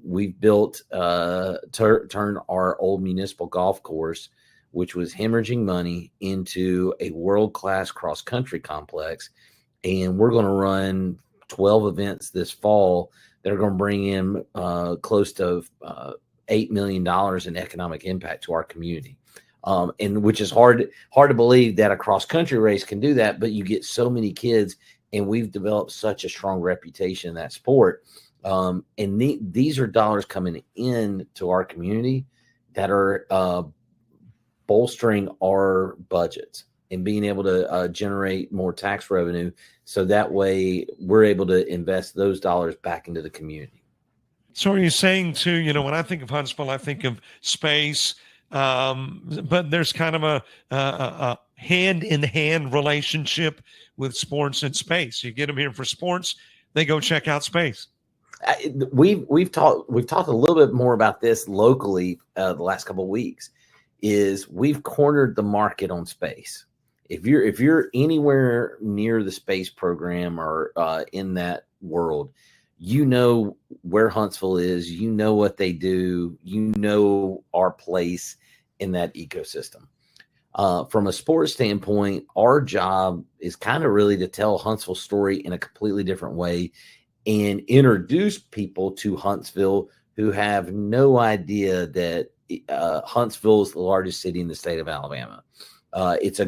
We've built, turned our old municipal golf course, which was hemorrhaging money, into a world-class cross-country complex. And we're going to run 12 events this fall that are going to bring in close to $8 million in economic impact to our community. And which is hard to believe that a cross-country race can do that, but you get so many kids, and we've developed such a strong reputation in that sport. And these are dollars coming in to our community that are bolstering our budgets and being able to generate more tax revenue. So that way we're able to invest those dollars back into the community. So are you saying too, when I think of Huntsville, I think of space, but there's kind of a hand-in-hand relationship with sports and space. You get them here for sports, they go check out space. We've talked a little bit more about this locally the last couple of weeks. Is we've cornered the market on space. If you're anywhere near the space program or in that world, you know where Huntsville is. You know what they do. You know our place in that ecosystem. From a sports standpoint, our job is kind of really to tell Huntsville's story in a completely different way and introduce people to Huntsville who have no idea that Huntsville is the largest city in the state of Alabama. It's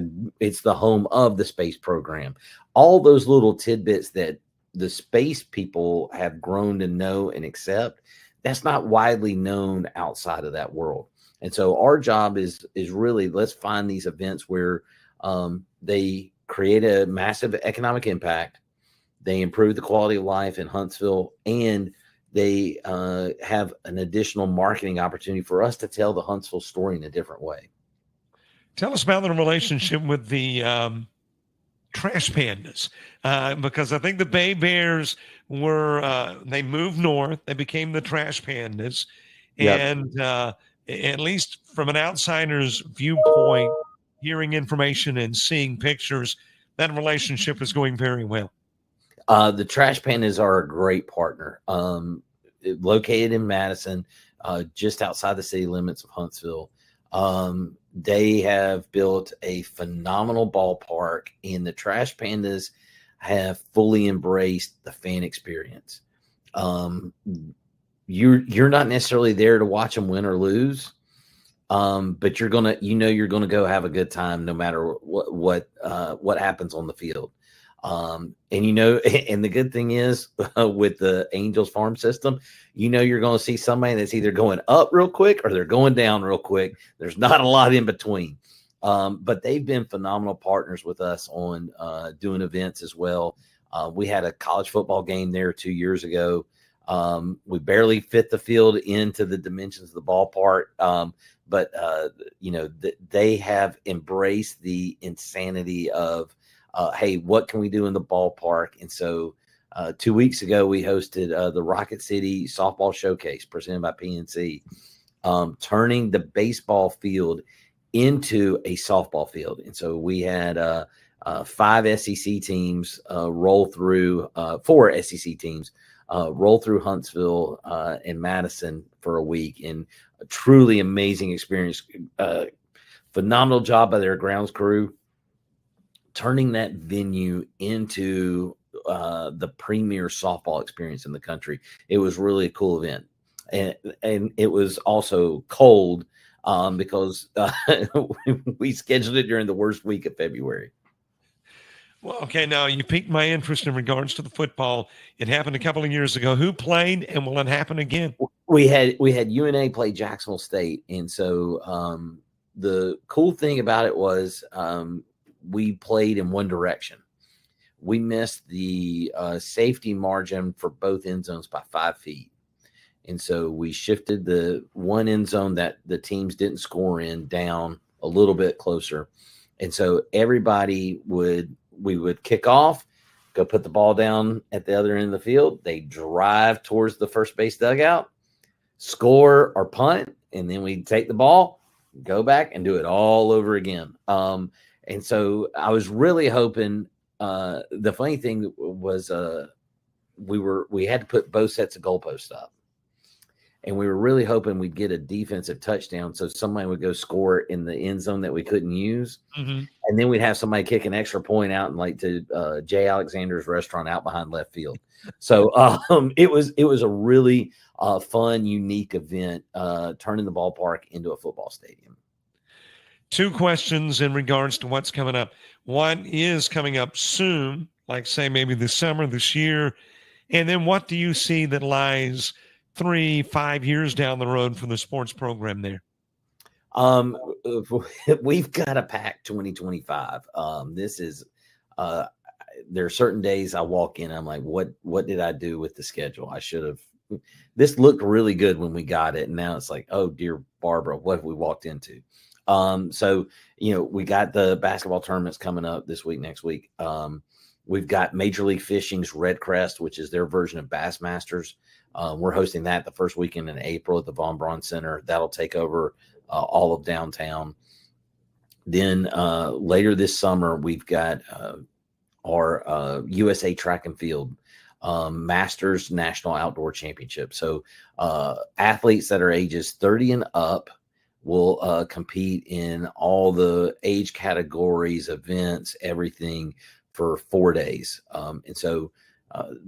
the home of the space program. All those little tidbits that the space people have grown to know and accept, that's not widely known outside of that world. And so our job is really, let's find these events where they create a massive economic impact, they improve the quality of life in Huntsville, and they have an additional marketing opportunity for us to tell the Huntsville story in a different way. Tell us about the relationship with the Trash Pandas, because I think the Bay Bears were they moved north. They became the Trash Pandas, and at least from an outsider's viewpoint, hearing information and seeing pictures, that relationship is going very well. The Trash Pandas are a great partner. Located in Madison, just outside the city limits of Huntsville. They have built a phenomenal ballpark, and the Trash Pandas have fully embraced the fan experience. You're not necessarily there to watch them win or lose, but you're gonna go have a good time no matter what happens on the field. And the good thing is with the Angels farm system, you're going to see somebody that's either going up real quick or they're going down real quick. There's not a lot in between. But they've been phenomenal partners with us on doing events as well. We had a college football game there 2 years ago. We barely fit the field into the dimensions of the ballpark. But they have embraced the insanity of, hey, what can we do in the ballpark? And so 2 weeks ago, we hosted the Rocket City Softball Showcase presented by PNC, turning the baseball field into a softball field. And so we had 5 SEC teams roll through, 4 SEC teams roll through Huntsville and Madison for a week. And a truly amazing experience. Phenomenal job by their grounds crew, turning that venue into the premier softball experience in the country. It was really a cool event. And it was also cold because we scheduled it during the worst week of February. Well, okay, now you piqued my interest in regards to the football. It happened a couple of years ago. Who played, and will it happen again? We had UNA play Jacksonville State. And so the cool thing about it was we played in one direction. We missed the safety margin for both end zones by 5 feet. And so we shifted the one end zone that the teams didn't score in down a little bit closer. And so we would kick off, go put the ball down at the other end of the field. They drive towards the first base dugout, score or punt, and then we take the ball, go back and do it all over again. And so I was really hoping, the funny thing was we had to put both sets of goalposts up. And we were really hoping we'd get a defensive touchdown so somebody would go score in the end zone that we couldn't use. Mm-hmm. And then we'd have somebody kick an extra point out and like to Jay Alexander's restaurant out behind left field. So it was a really fun, unique event, turning the ballpark into a football stadium. 2 questions in regards to what's coming up. One is coming up soon, like say maybe this summer, this year. And then what do you see that lies 3-5 years down the road for the sports program there? We've got a packed 2025. This is there are certain days I walk in, I'm like, what did I do with the schedule? I should have. This looked really good when we got it, and now it's like, oh dear Barbara, what have we walked into? So we got the basketball tournaments coming up this week, next week. We've got Major League Fishing's Red Crest, which is their version of Bassmasters. We're hosting that the first weekend in April at the Von Braun Center. That'll take over all of downtown. Then later this summer, we've got our USA Track and Field Masters National Outdoor Championship. So athletes that are ages 30 and up will compete in all the age categories, events, everything for 4 days. And so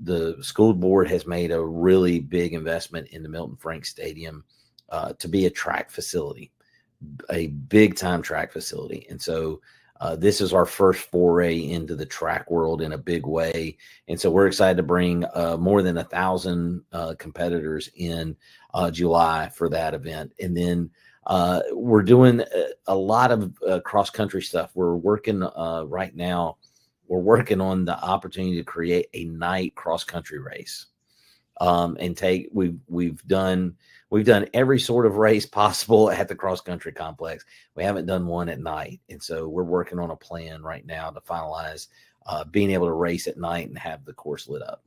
the school board has made a really big investment in the Milton Frank Stadium to be a track facility, a big time track facility. And so this is our first foray into the track world in a big way. And so we're excited to bring more than 1,000 competitors in July for that event. And then we're doing a lot of cross-country stuff. We're working right now. We're working on the opportunity to create a night cross-country race. And we've done every sort of race possible at the cross-country complex. We haven't done one at night. And so we're working on a plan right now to finalize being able to race at night and have the course lit up.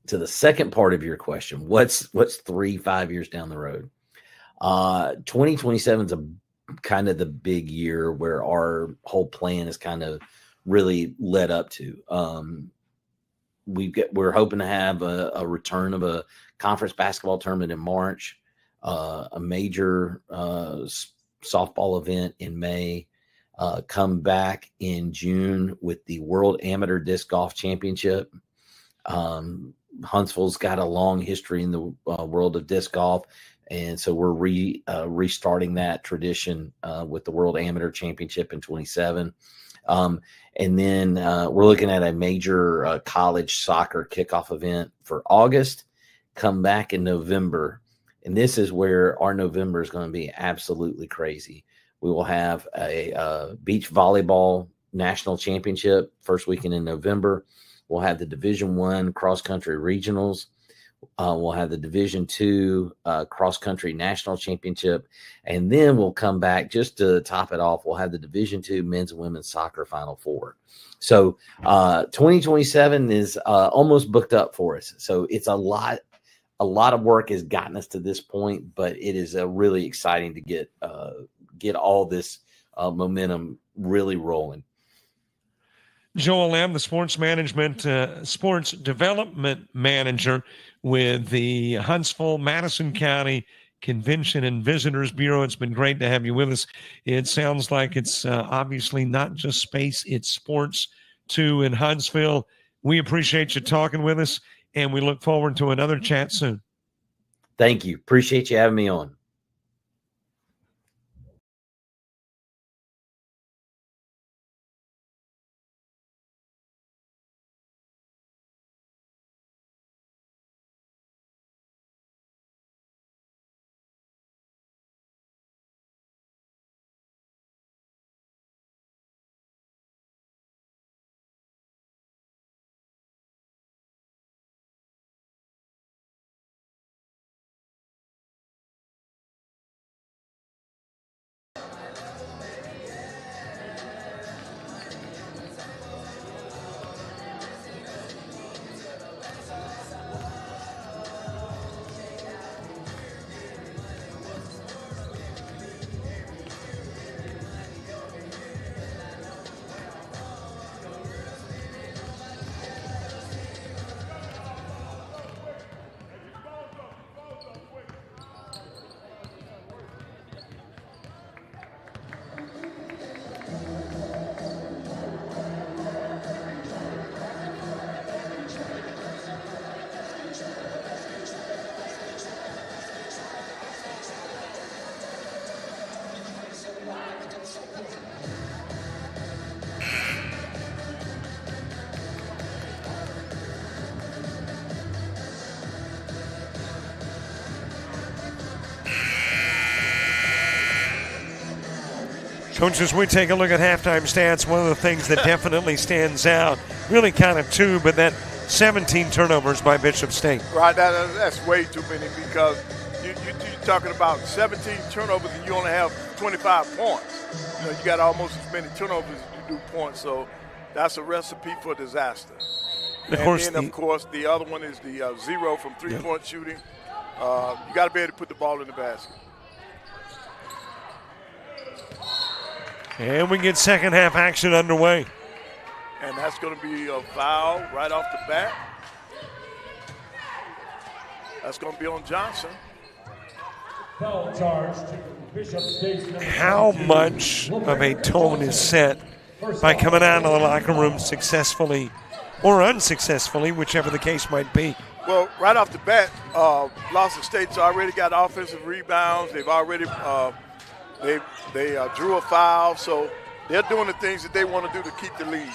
To the second part of your question, what's 3-5 years down the road? 2027 is a kind of the big year where our whole plan is kind of really led up to. We're hoping to have a return of a conference basketball tournament in March, a major softball event in May, come back in June with the World Amateur Disc Golf Championship. Huntsville's got a long history in the world of disc golf, and so we're restarting that tradition with the World Amateur Championship in 27. And then we're looking at a major college soccer kickoff event for August, come back in November. And this is where our November is going to be absolutely crazy. We will have a beach volleyball national championship first weekend in November. We'll have the Division I cross-country regionals. We'll have the Division II cross-country national championship. And then we'll come back just to top it off. We'll have the Division II men's and women's soccer Final Four. So 2027 is almost booked up for us. So it's a lot of work has gotten us to this point, but it is really exciting to get all this momentum really rolling. Joel Lamb, the sports development manager with the Huntsville, Madison County Convention and Visitors Bureau. It's been great to have you with us. It sounds like it's obviously not just space, it's sports too in Huntsville. We appreciate you talking with us, and we look forward to another chat soon. Thank you. Appreciate you having me on. Coach, as we take a look at halftime stats, one of the things that definitely stands out, really kind of two, but that 17 turnovers by Bishop State. Right, that's way too many because you're talking about 17 turnovers and you only have 25 points. You know, you got almost as many turnovers as you do points, so that's a recipe for disaster. Of course, the other one is the 0 from three-point shooting. You got to be able to put the ball in the basket. And we get second half action underway. And that's going to be a foul right off the bat. That's going to be on Johnson. Foul charge to Bishop State's number How 22. much of a tone is set by coming out of the locker room successfully or unsuccessfully, whichever the case might be? Well, right off the bat, Lawson State's already got offensive rebounds. They've already they drew a foul, so they're doing the things that they want to do to keep the lead.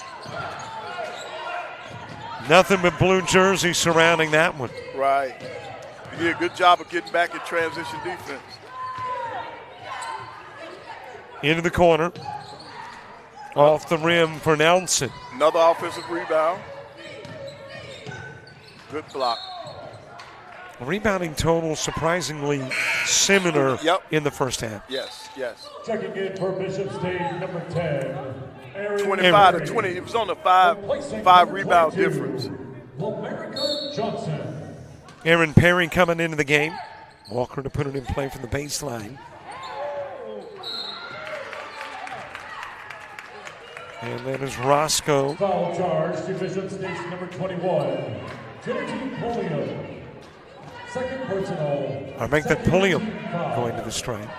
Nothing but blue jersey surrounding that one. Right. You did a good job of getting back in transition defense. Into the corner. Off the rim for Nelson. Another offensive rebound. Good block. Rebounding total surprisingly similar in the first half. Yes. Checking in for Bishop State, number 10, 25 to 20. It was on a five rebound difference. America Johnson. Aaron Perry coming into the game. Walker to put it in play from the baseline. And that is Roscoe. Foul charge to Bishop State's number 21, Trinity Pulliam. Second personal. I make that Pulliam going to the strike.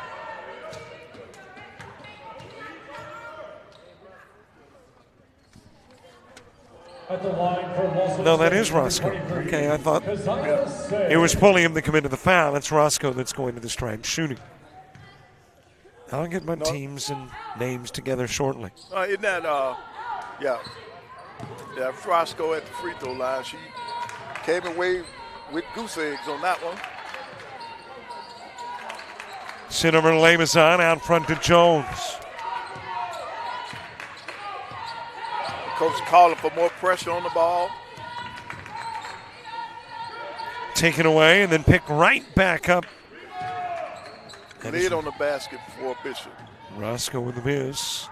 At the line for Lawson. No, that is Roscoe. Okay, I thought it was Pulliam that committed the foul. It's Roscoe that's going to the strike shooting. I'll get my teams and names together shortly. Isn't that, yeah, Roscoe at the free throw line. She came away with goose eggs on that one. Sit over to Labazon, out front to Jones. Coach calling for more pressure on the ball. Taken away and then picked right back up. Lid on the basket for Bishop. Roscoe with the miss.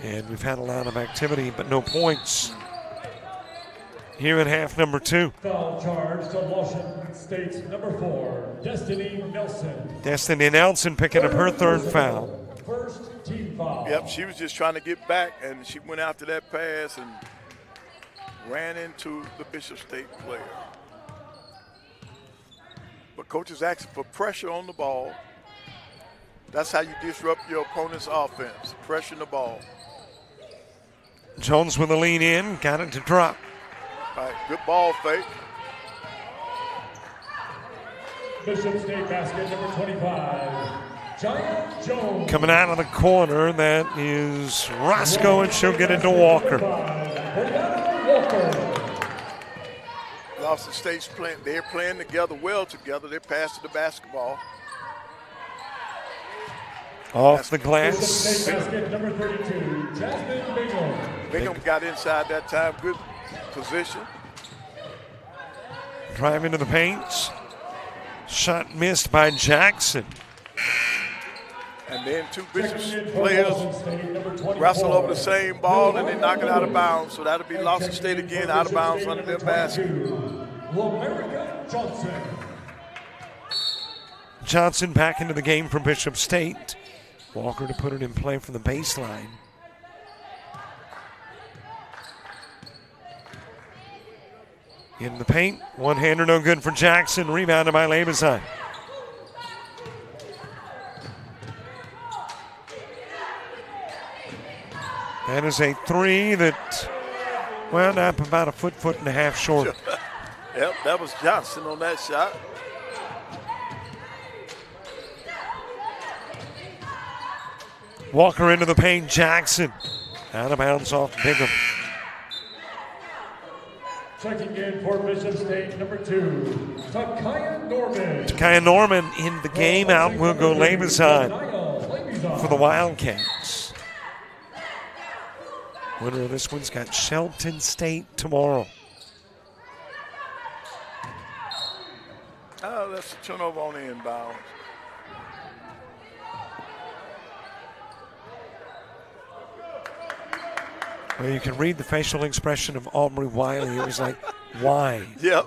And we've had a lot of activity, but no points here in half number 2. Foul charge to Lawson State's number 4, Destiny Nelson. Destiny Nelson picking up her third foul. First team foul. Yep, she was just trying to get back, and she went after that pass and ran into the Bishop State player. But coach is asking for pressure on the ball. That's how you disrupt your opponent's offense, pressure the ball. Jones with a lean in, got it to drop. All right, good ball fake. Bishop State basket number 25, Giant Jones. Coming out of the corner, that is Roscoe, and she'll get it to Walker. Lawson State's playing, they're playing together well together. They're passing the basketball. Off the glass. Basket number 32, Jasmine Bingham. Bingham got inside that time. Good position. Drive into the paint. Shot missed by Jackson. And then two Bishop players wrestle over the same ball and they knock it out of bounds. So that'll be Lawson State again, out of bounds under their basket. America Johnson. Johnson back into the game for Bishop State. Walker to put it in play from the baseline. In the paint, one-hander no good for Jackson, rebounded by Labazon. That is a three that wound up about a foot and a half short. Yep, that was Johnson on that shot. Walker into the paint, Jackson. Out of bounds off Bingham. Checking in for Bishop State, number 2, Takaya Norman. Takaya Norman in the game. Out will go Labazon for the Wildcats. Winner of this one's got Shelton State tomorrow. Oh, that's a turnover on the inbound. Well, you can read the facial expression of Aubrey Wiley. It was like, why? Yep.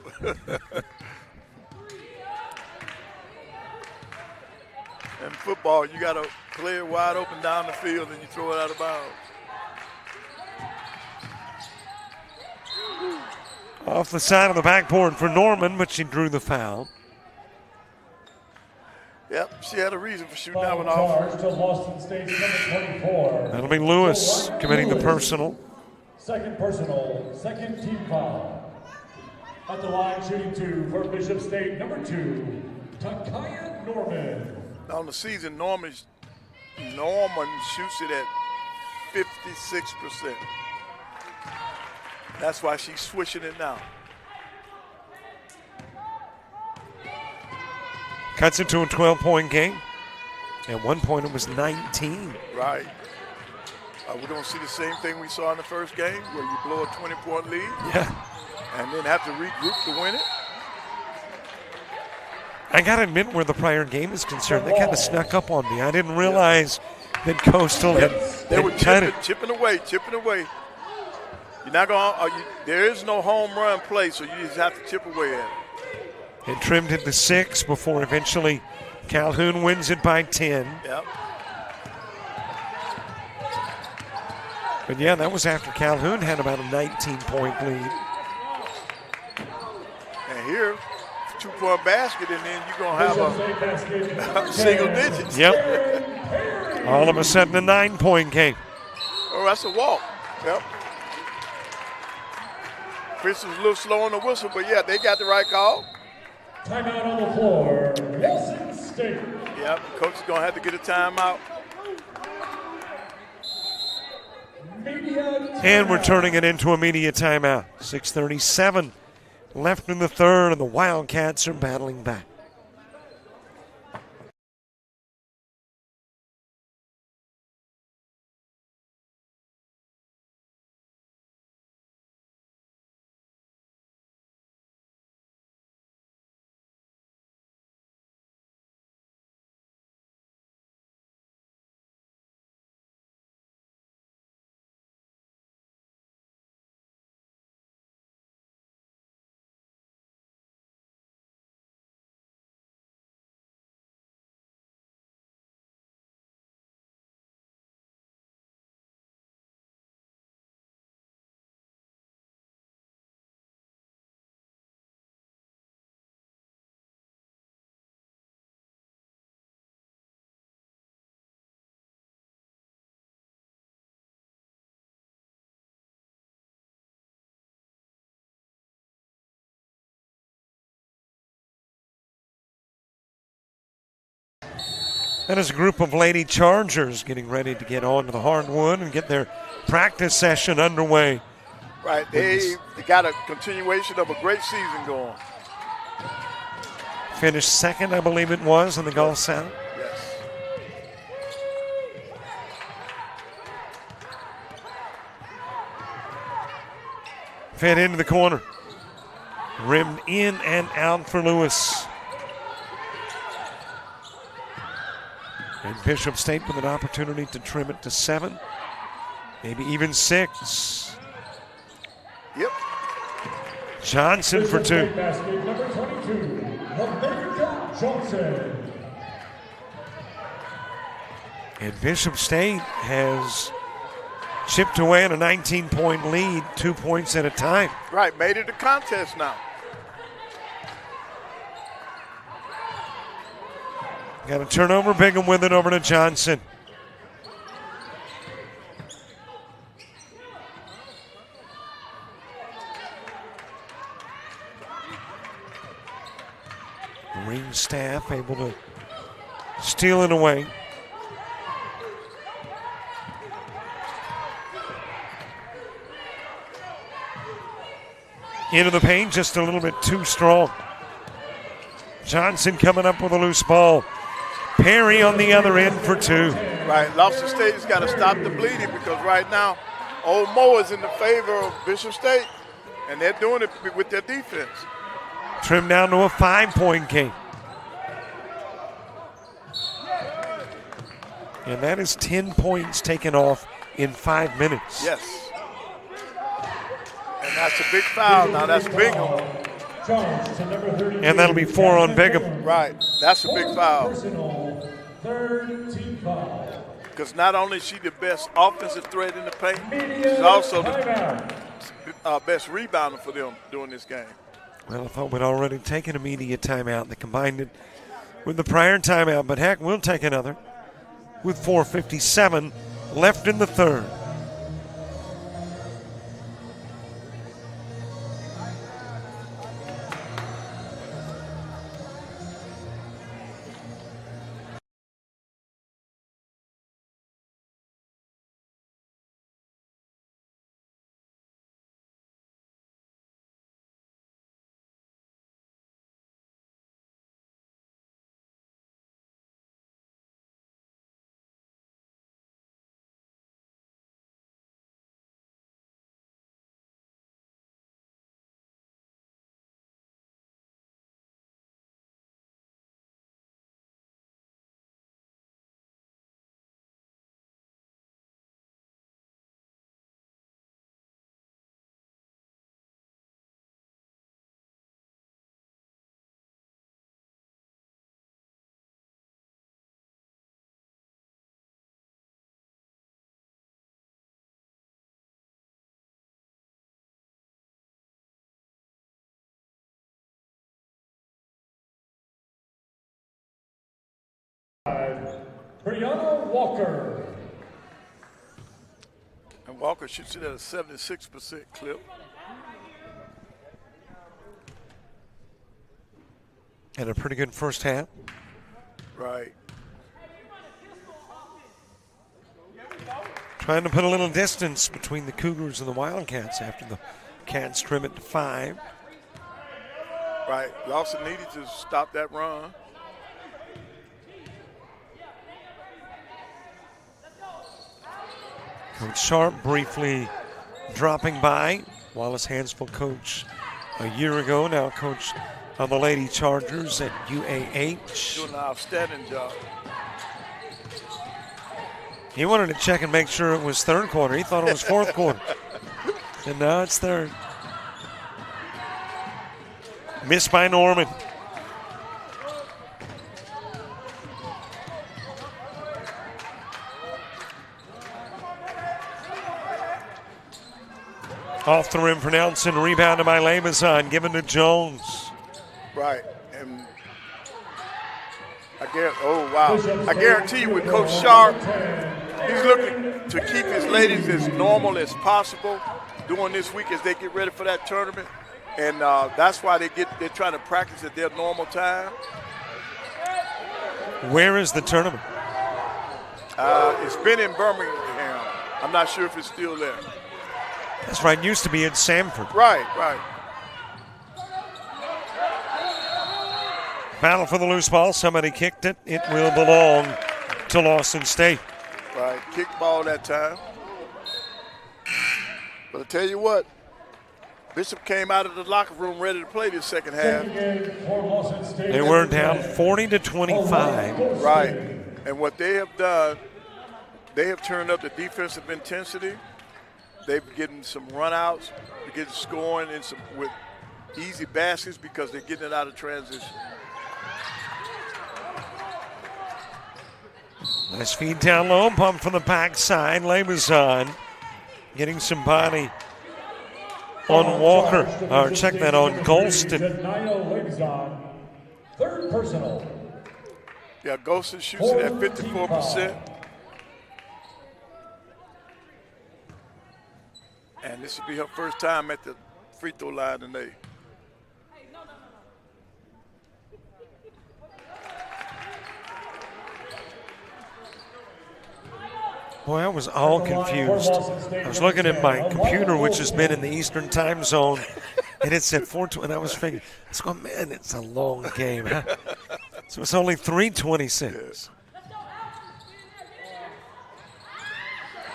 In football, you got to play it wide open down the field and you throw it out of bounds. Off the side of the backboard for Norman, but she drew the foul. Yep, she had a reason for shooting that one off. Charge to Lawson State, number 24. That'll be Lewis committing the personal. Second personal, second team foul. At the line, shooting 2 for Bishop State, number 2, Takaya Norman. On the season, Norman shoots it at 56%. That's why she's switching it now. Cuts into a 12-point game. At one point, it was 19. Right. We're going to see the same thing we saw in the first game where you blow a 20-point lead. Yeah. And then have to regroup to win it. I got to admit, where the prior game is concerned, they kind of snuck up on me. I didn't realize Then Coastal had They were cut it. chipping away. You're not going. There is no home run play, so you just have to chip away at it. It trimmed it to 6 before eventually Calhoun wins it by 10. Yep. But yeah, that was after Calhoun had about a 19-point lead. And here, 2-point basket, and then you're going to have a single digits. Yep. All of a sudden, a 9-point game. Oh, that's a walk. Yep. Chris was a little slow on the whistle, but yeah, they got the right call. Timeout on the floor, Lawson State. Yep, coach is going to have to get a timeout. And we're turning it into a media timeout. 6:37 left in the third, and the Wildcats are battling back. That is a group of Lady Chargers getting ready to get onto the hardwood and get their practice session underway. Right, they got a continuation of a great season going. Finished second, I believe it was, in the Gulf South. Yes. Fed into the corner. Rimmed in and out for Lewis. And Bishop State with an opportunity to trim it to 7, maybe even 6. Yep. Johnson for 2. Basket number 22, America Johnson. And Bishop State has chipped away at a 19-point lead, 2 points at a time. Right, made it a contest now. Got a turnover, Bigham with it over to Johnson. Marine staff able to steal it away. Into the paint, just a little bit too strong. Johnson coming up with a loose ball. Perry on the other end for 2. Right, Lawson State has got to stop the bleeding because right now, Old Mo is in the favor of Bishop State, and they're doing it with their defense. Trimmed down to a 5-point game. And that is 10 points taken off in 5 minutes. Yes. And that's a big foul. Now that's Bingham. And that'll be 4 on Bigham. Right, that's a big foul. Personal, third team foul. Because not only is she the best offensive threat in the paint, she's also the best rebounder for them during this game. Well, I thought we'd already taken a media timeout. They combined it with the prior timeout, but heck, we'll take another with 4:57 left in the third. Brianna Walker. And Walker shoots it at a 76% clip. Had a pretty good first half. Right. Trying to put a little distance between the Cougars and the Wildcats after the Cats trim it to 5. Right. Lawson needed to stop that run. Coach Sharp briefly dropping by. Wallace Hansville coach a year ago, now coach of the Lady Chargers at UAH. Doing an outstanding job. He wanted to check and make sure it was third quarter. He thought it was fourth quarter. And now it's third. Missed by Norman. Off the rim for Nelson, rebounded by Labazon, given to Jones. Right. And I guarantee you with Coach Sharp, he's looking to keep his ladies as normal as possible during this week as they get ready for that tournament. And that's why they're trying to practice at their normal time. Where is the tournament? It's been in Birmingham. I'm not sure if it's still there. That's right, used to be in Sanford. Right. Battle for the loose ball. Somebody kicked it. It will belong to Lawson State. Right, kick ball that time. But I tell you what, Bishop came out of the locker room ready to play this second half. They were down 40-25. Right, and what they have done, they have turned up the defensive intensity. They've getting some runouts, they're getting scoring in some with easy baskets because they're getting it out of transition. Nice feed down low, pump from the backside. Labazon getting some body on Walker. Or check that on Golston. Third personal. Yeah, Golston shoots it at 54%. And this will be her first time at the free throw line today. Boy, I was all confused. I was looking at my computer, which has been in the Eastern time zone, and it said 4:20. And I was thinking, man, it's a long game. Huh? So it's only 3:26.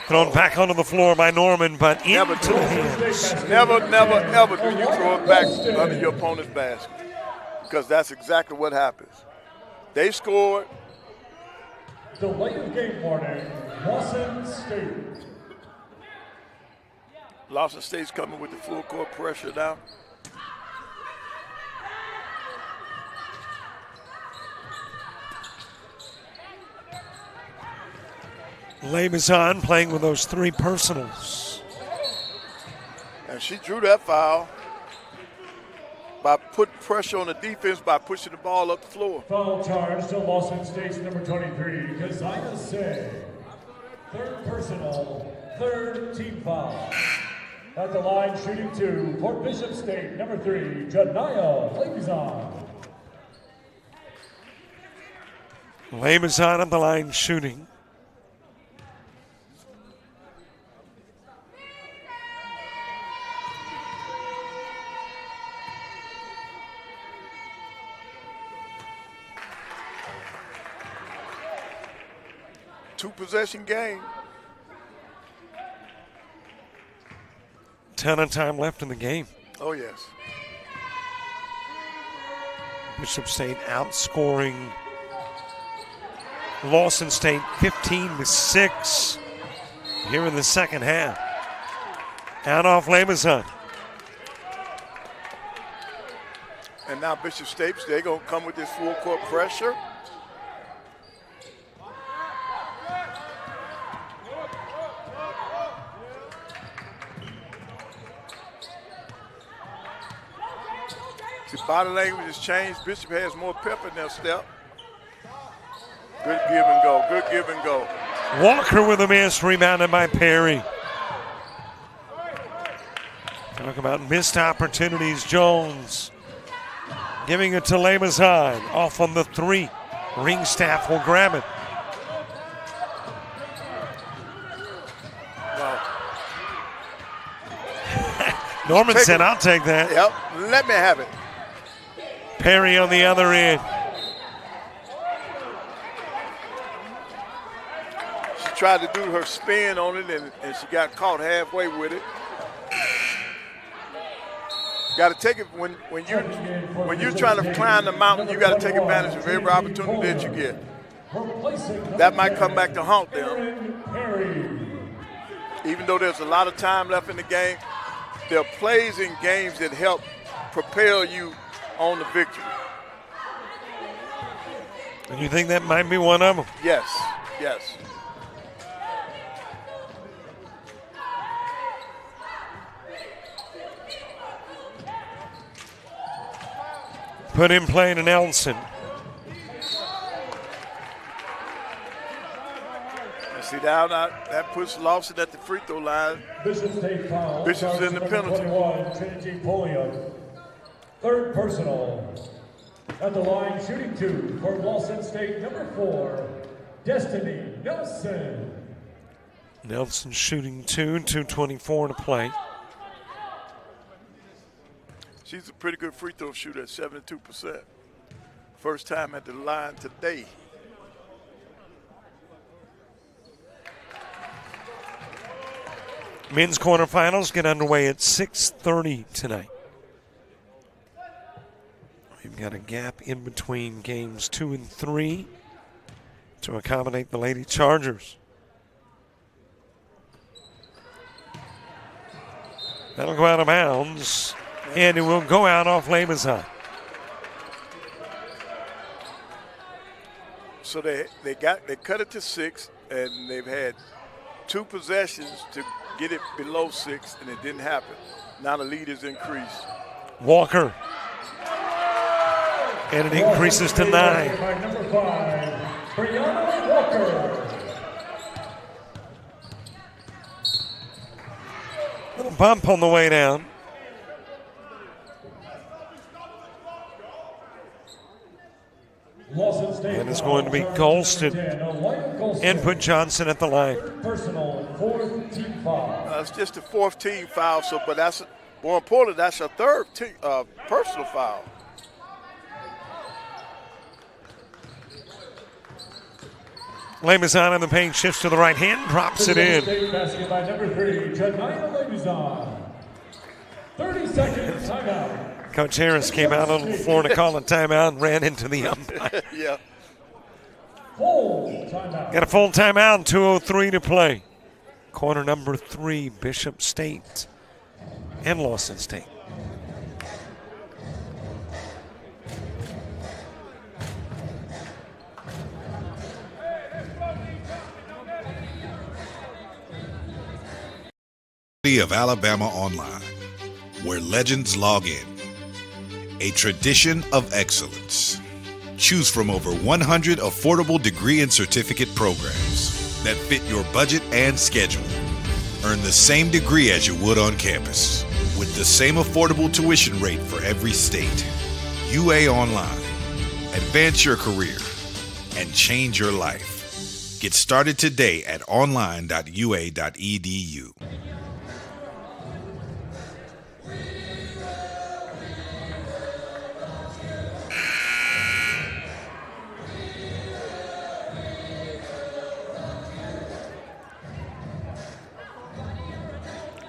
Thrown back onto the floor by Norman, but into the hands. Never, ever do you throw it back under your opponent's basket, because that's exactly what happens. They scored. Delay of game warning, Lawson State. Lawson State's coming with the full court pressure now. Labazon playing with those 3 personals. And she drew that foul by putting pressure on the defense by pushing the ball up the floor. Foul charge to Lawson State's number 23, Keziah Say. Third personal, third team foul. At the line, shooting 2, Fort Bishop State, number 3, Janiyah Labazon. Labazon at the line shooting. Two-possession game. 10 of time left in the game. Oh, yes. Bishop State outscoring Lawson State 15-6 here in the second half. Out off Labazon. And now Bishop State, they're going to come with this full court pressure. The body language has changed. Bishop has more pep in their step. Good give and go. Good give and go. Walker with a miss, rebounded by Perry. Talk about missed opportunities. Jones giving it to Lemazan. Off on the 3. Ringstaff will grab it. Norman said, I'll take that. Yep, let me have it. Perry on the other end. She tried to do her spin on it, and she got caught halfway with it. Got to take it when you're trying to climb the mountain. You got to take advantage of every opportunity that you get. That might come back to haunt them. Even though there's a lot of time left in the game, there are plays in games that help propel you on the victory. And you think that might be one of them? Yes, yes. Put in play to Nelson. See now that puts Lawson at the free throw line. Bishop's State foul. Bishop's in the penalty. 21, Trinity Pulliam. Third personal. At the line, shooting 2 for Lawson State, number 4, Destiny Nelson. Nelson shooting 2, 2:24 to play. She's a pretty good free throw shooter at 72%. First time at the line today. Men's quarterfinals get underway at 6:30 tonight. We've got a gap in between games 2 and 3 to accommodate the Lady Chargers. That'll go out of bounds, and it will go out off Lemazan. So they cut it to 6, and they've had 2 possessions to get it below 6, and it didn't happen. Now the lead is increased. Walker. And it increases to 9. By number 5, Brianna Walker. Little bump on the way down. Lawson State And it's going to be Golston and put Johnson at the line. Personal, 4th team foul. It's just the 4th team foul, but that's more important. That's a 3rd personal foul. Lemazan in the paint, shifts to the right hand, drops it in. State basket by number 3, Janaya Lemazan. 30 seconds, timeout. Coach Harris came out on the floor to call a timeout and ran into the umpire. Yeah. Full timeout. Got a full timeout, 2:03 to play. Quarter number 3, Bishop State and Lawson State. Of Alabama Online, where legends log in. A tradition of excellence. Choose from over 100 affordable degree and certificate programs that fit your budget and schedule. Earn the same degree as you would on campus, with the same affordable tuition rate for every state. UA Online. Advance your career and change your life. Get started today at online.ua.edu.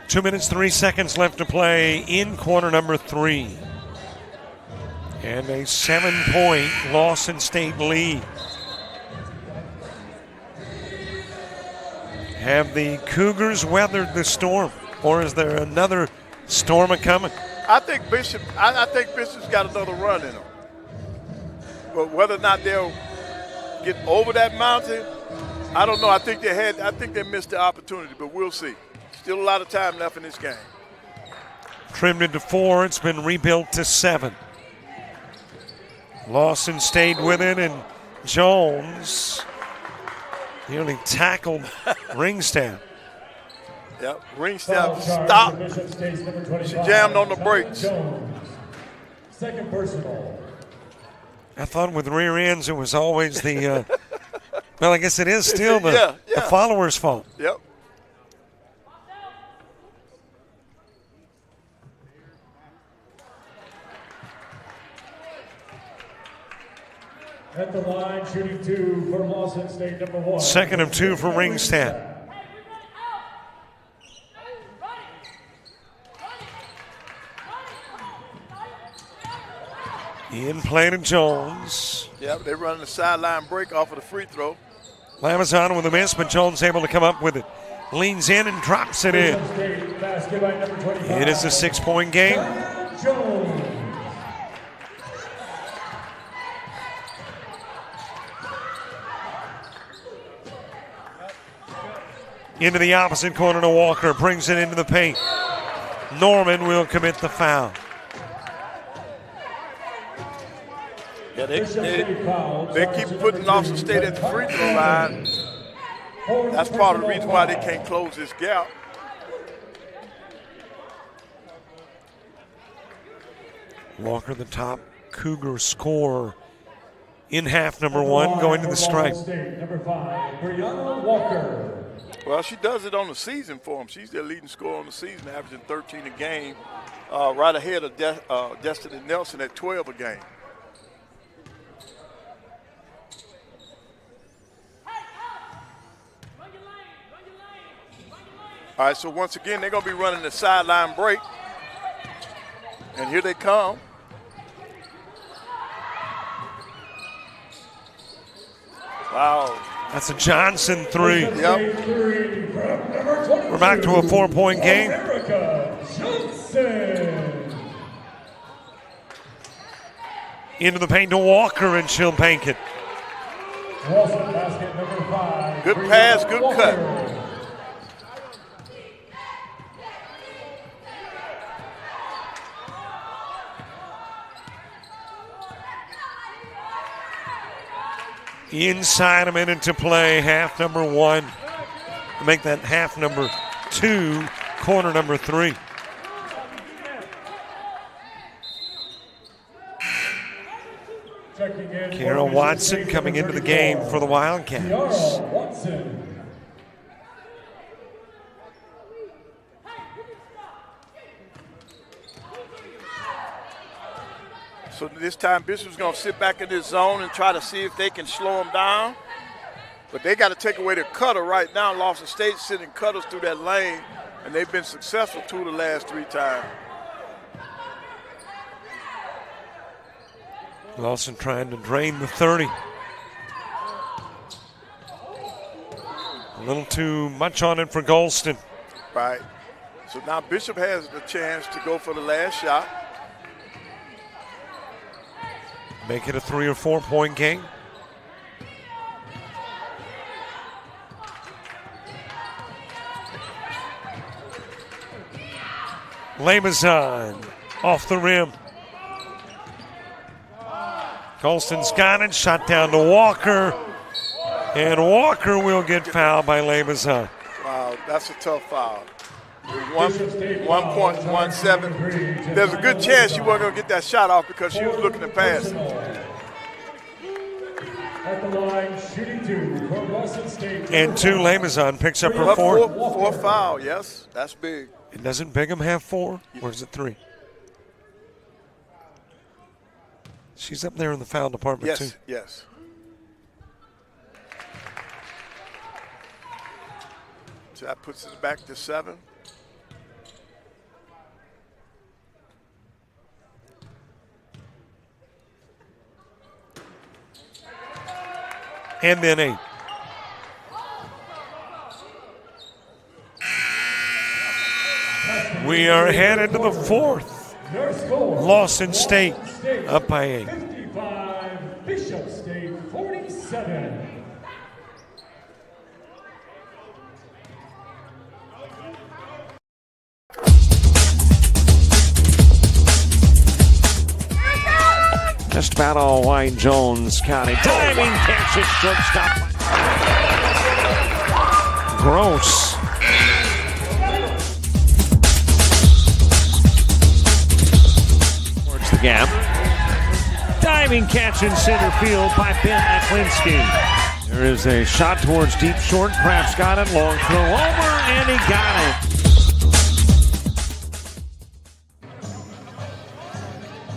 Two minutes, 3 seconds left to play in quarter number 3. And a 7-point Lawson State lead. Have the Cougars weathered the storm, or is there another storm a-coming? I think Bishop's got another run in them. But whether or not they'll get over that mountain, I don't know. I think they missed the opportunity, but we'll see. Still a lot of time left in this game. Trimmed it to 4. It's been rebuilt to 7. Lawson stayed with it, and Jones nearly tackled Ringstaff. Yep, Ringstaff stopped. She jammed on the brakes. Second personal. I thought with rear ends it was always the, well, I guess it is still the follower's fault. Yep. At the line, shooting 2 for Lawson State, number 1. Second of 2 for Ringstaff. In play to Jones. Yep, they're running the sideline break off of the free throw. Lamazon with a miss, but Jones able to come up with it. Leans in and drops it in. It is a 6-point game. Into the opposite corner to Walker, brings it into the paint. Norman will commit the foul. Yeah, they keep putting Lawson State at the free throw line. That's part of the reason why they can't close this gap. Walker, the top Cougar scorer in half number 1, going to the stripe. Number 5, Brianna Walker. Well, she does it on the season for them. She's their leading scorer on the season, averaging 13 a game, right ahead of Destiny Nelson at 12 a game. All right, so once again, they're going to be running the sideline break. And here they come. Wow. That's a Johnson 3. Yep. We're back to a 4-point game. Into the paint to Walker, and she'll bank it. Good pass, good cut. Inside a minute to play, half number 1. To make that half number 2, quarter number 3. Carol Watson coming into the game for the Wildcats. So this time Bishop's going to sit back in this zone and try to see if they can slow them down. But they got to take away the cutter right now. Lawson State's sending cutters through that lane, and they've been successful 2 of the last 3 times. Lawson trying to drain the 30. A little too much on it for Golston. Right. So now Bishop has the chance to go for the last shot. Make it a 3 or 4-point game. Lamazon off the rim. Colston's got it, shot down to Walker. And Walker will get fouled by Lamazon. Wow, that's a tough foul. 1.17. There's a good chance she wasn't going to get that shot off because she was looking to pass it. At the line, shooting 2 for Lawson State. And 2, Lamazon picks up her 4th. Fourth foul, yes, that's big. And doesn't Bigham have 4? Or is it 3? She's up there in the foul department, too. Yes. So that puts us back to 7. And then 8. We are headed to the 4th. Lawson State up by 8. 55, Bishop State 47. Just about all white. Jones County. Diving catch at shortstop. Gross. Towards the gap. Diving catch in center field by Ben Aklinski. There is a shot towards deep short. Kraft's got it. Long throw over, and he got it.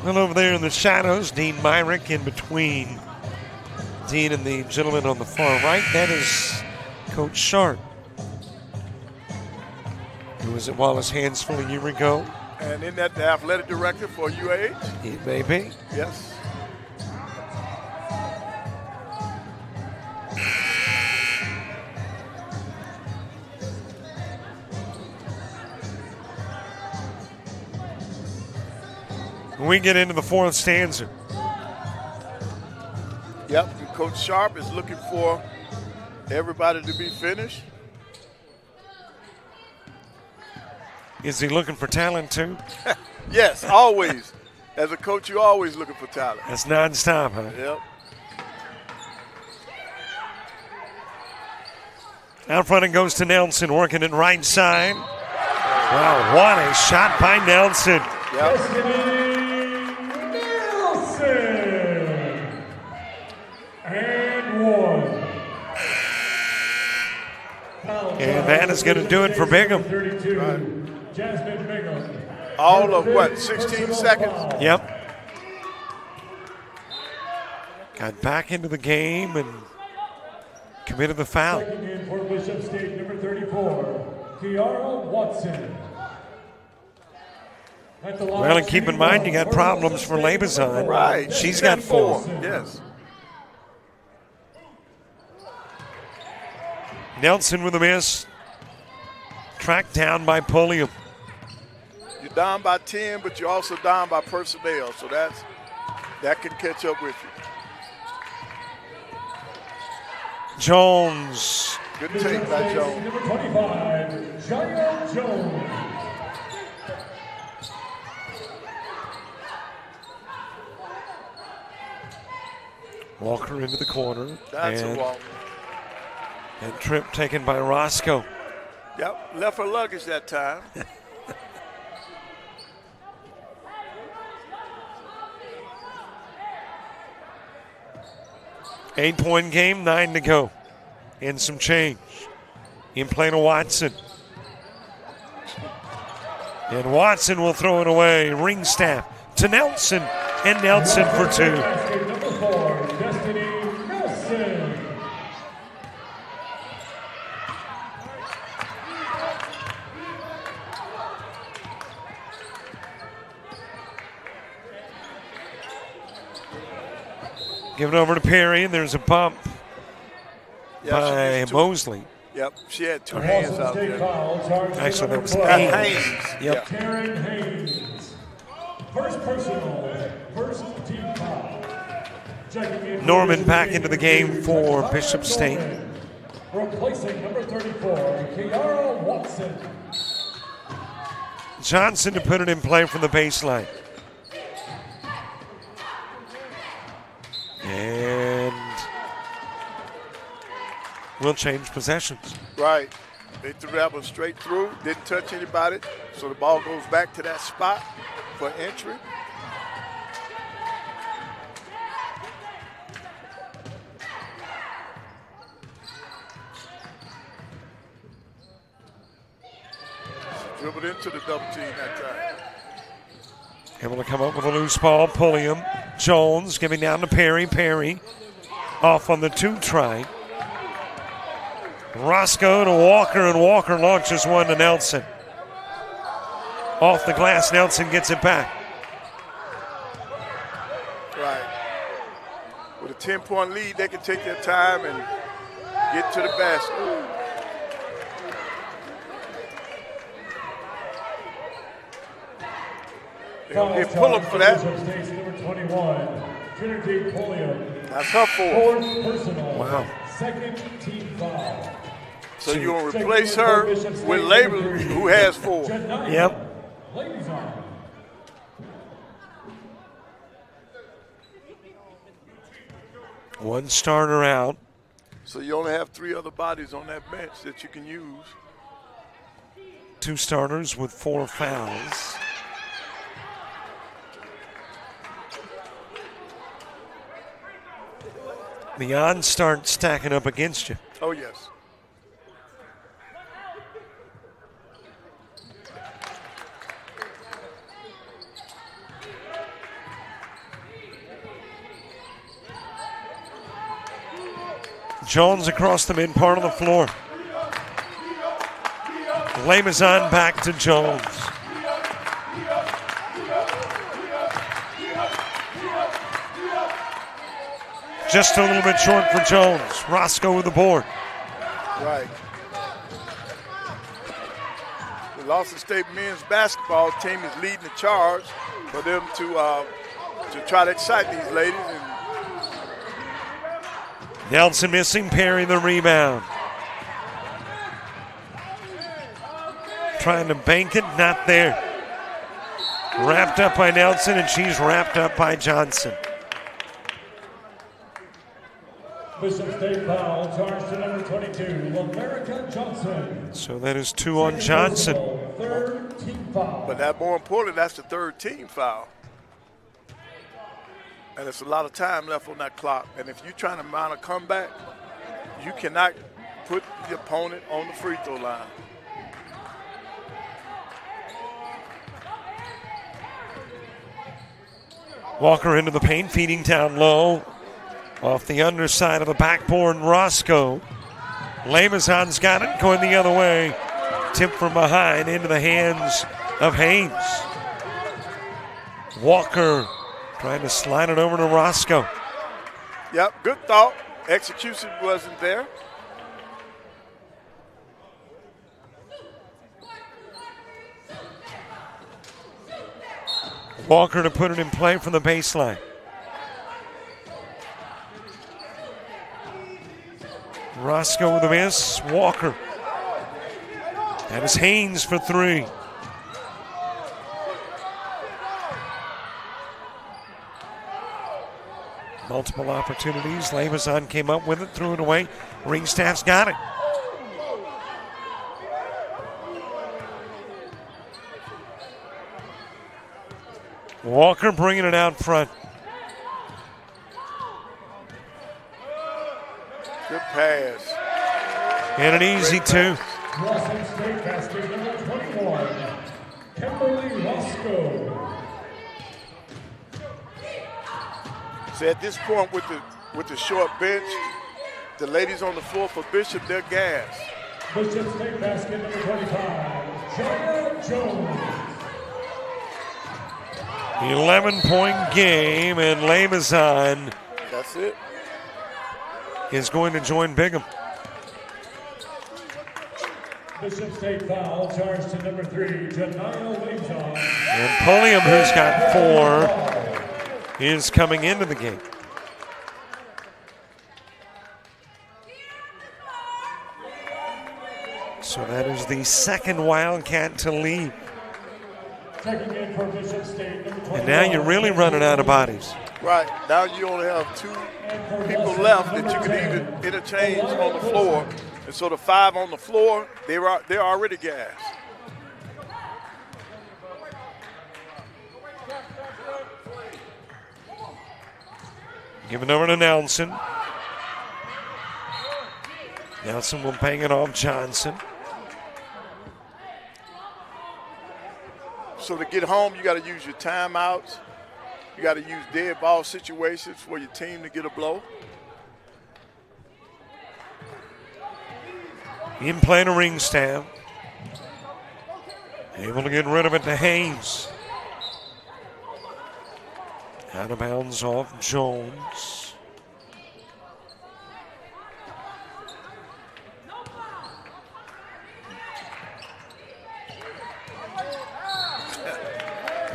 Well, over there in the shadows, Dean Myrick in between Dean and the gentleman on the far right. That is Coach Sharp, who was at Wallace Hansfield a year ago. And isn't that the athletic director for UAH? It may be. Yes. We get into the fourth stanza. Yep, and Coach Sharp is looking for everybody to be finished. Is he looking for talent too? Yes, always. As a coach, you're always looking for talent. That's nonstop, huh? Yep. Out front it goes to Nelson, working it right side. Wow, what a shot by Nelson. Yep. And that is going to do it for Bingham. All of what, 16 seconds? Yep. Got back into the game and committed the foul. Checking in for Bishop State, number 34, Kiara Watson. Well, and keep in mind, you got problems for Labazon. Right. She's got 4. Yes. Nelson with a miss. Tracked down by Pulliam. You're down by 10, but you're also down by personnel, so that can catch up with you. Jones. Good take by Jones. Number 25, Jaya Jones. Walker into the corner. That's and a walk. And trip taken by Roscoe. Yep, left her luggage that time. Eight-point game, 9 to go. And some change. In play to Watson. And Watson will throw it away. Ring staff to Nelson. And Nelson for 2. Number 4, Destiny Nelson. Give it over to Perry, and there's a bump by Mosley. Yep, she had 2 hands out there. Actually, that was Haynes. Yep. Karen Haynes. First personal, first team foul. Checking in for Norman Bishop back State, into the game for Bishop State. Replacing number 34, Kiara Watson. Johnson to put it in play from the baseline. And we'll change possessions. Right. They threw that one straight through, didn't touch anybody, so the ball goes back to that spot for entry. Dribbled into the double team that time. Able to come up with a loose ball. Pulliam. Jones giving down to Perry. Perry off on the 2 try. Roscoe to Walker, and Walker launches one to Nelson. Off the glass, Nelson gets it back. Right. With a 10-point lead, they can take their time and get to the basket. They'll get Pulliam for that. Number 21, Trinity Pulliam. That's her 4. Fourth personal. Wow. Second team foul. So you're going to replace her with Labor, who has 4. Yep. Ladies on. One starter out. So you only have 3 other bodies on that bench that you can use. 2 starters with 4 fouls. The odds start stacking up against you. Oh, yes. Jones across the mid part of the floor. Lamazon back to Jones. Just a little bit short for Jones. Roscoe with the board. Right. The Lawson State men's basketball team is leading the charge for them to try to excite these ladies. And Nelson missing, Perry the rebound. Trying to bank it, not there. Wrapped up by Nelson, and she's wrapped up by Johnson. Bishop State foul, charge to number 22, America Johnson. So that is 2 on Johnson. Third team foul. but that more importantly, that's the 3rd team foul. And there's a lot of time left on that clock. And if you're trying to mount a comeback, you cannot put the opponent on the free throw line. Walker into the paint, feeding down low. Off the underside of the backboard, Roscoe. Lamazon's got it, going the other way. Tipped from behind into the hands of Haynes. Walker trying to slide it over to Roscoe. Yep, good thought. Execution wasn't there. Walker to put it in play from the baseline. Roscoe with a miss. Walker. That is Haynes for 3. Multiple opportunities. Lamazon came up with it, threw it away. Ringstaff's got it. Walker bringing it out front. Good pass. And an easy 2. Lawson State basket number 21, Kimberly Roscoe. So at this point with the short bench, the ladies on the floor for Bishop, they're gassed. Bishop State basket number 25, Jaya Jones. 11-point game, and Lamazon That's it. is going to join Bigham. Bishop State foul, charge to number 3, Janiyah Lamazon. And Pulliam, who's got 4, is coming into the game. So that is the second Wildcat to leave. Checking in for Bishop State, number 21. And now you're really running out of bodies. Right. Now you only have 2 people left that you can even interchange on the floor. And so the 5 on the floor, they're already gassed. Give it over to Nelson. Nelson will bang it off Johnson. So to get home, you got to use your timeouts. You got to use dead ball situations for your team to get a blow. In play to Ringstaff. Able to get rid of it to Haynes. Out of bounds off Jones.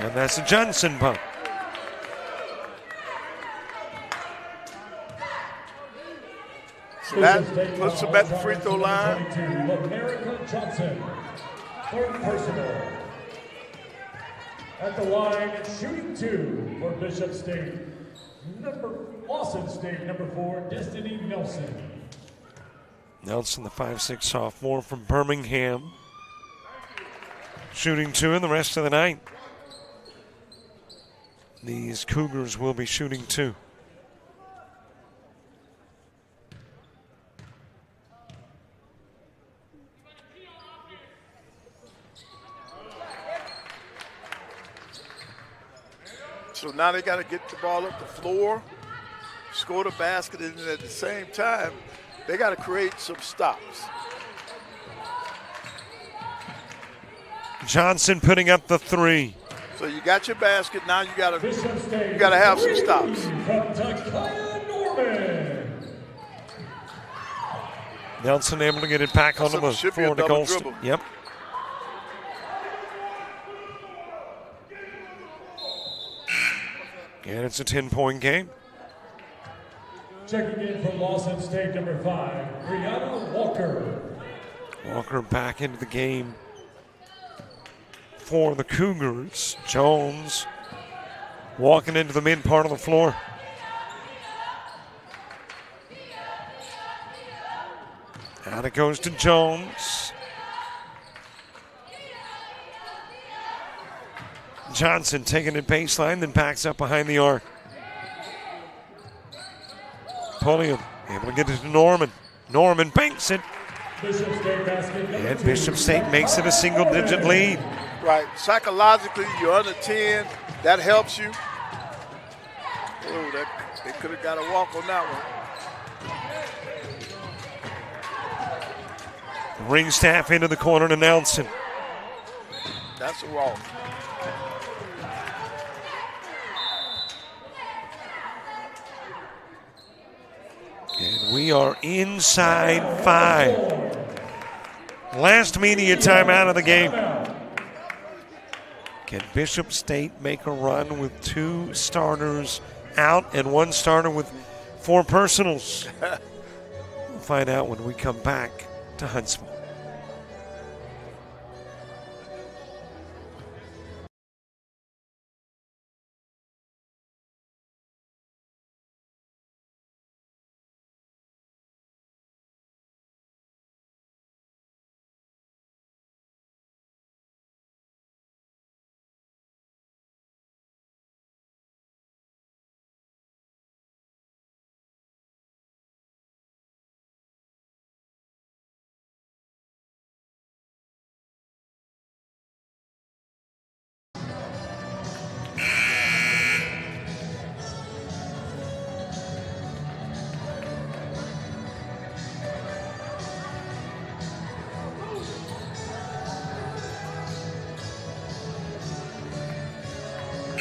And that's a Johnson pump. So that puts them at the free throw line. America Johnson, 3rd personal. At the line, shooting 2 for Bishop State, number Lawson State, number 4, Destiny Nelson. Nelson, the 5'6" sophomore from Birmingham. Shooting 2 in the rest of the night. These Cougars will be shooting 2. So now they got to get the ball up the floor, score the basket, and at the same time, they got to create some stops. Johnson putting up the 3. So you got your basket, now you got to have some stops. Nelson able to get it back onto the floor to Golston. Yep. And it's a 10-point game. Checking in from Lawson State, number 5, Brianna Walker. Walker back into the game for the Cougars. Jones walking into the mid part of the floor. Out it goes to Jones. Johnson taking it baseline, then backs up behind the arc. Pulliam able to get it to Norman. Norman banks it. And Bishop State makes it a single-digit lead. Right. Psychologically, you're under 10. That helps you. Oh, they could have got a walk on that one. Ring staff into the corner to Nelson. That's a walk. And we are inside 5. Last media timeout of the game. Can Bishop State make a run with 2 starters out and 1 starter with 4 personals? We'll find out when we come back to Huntsville.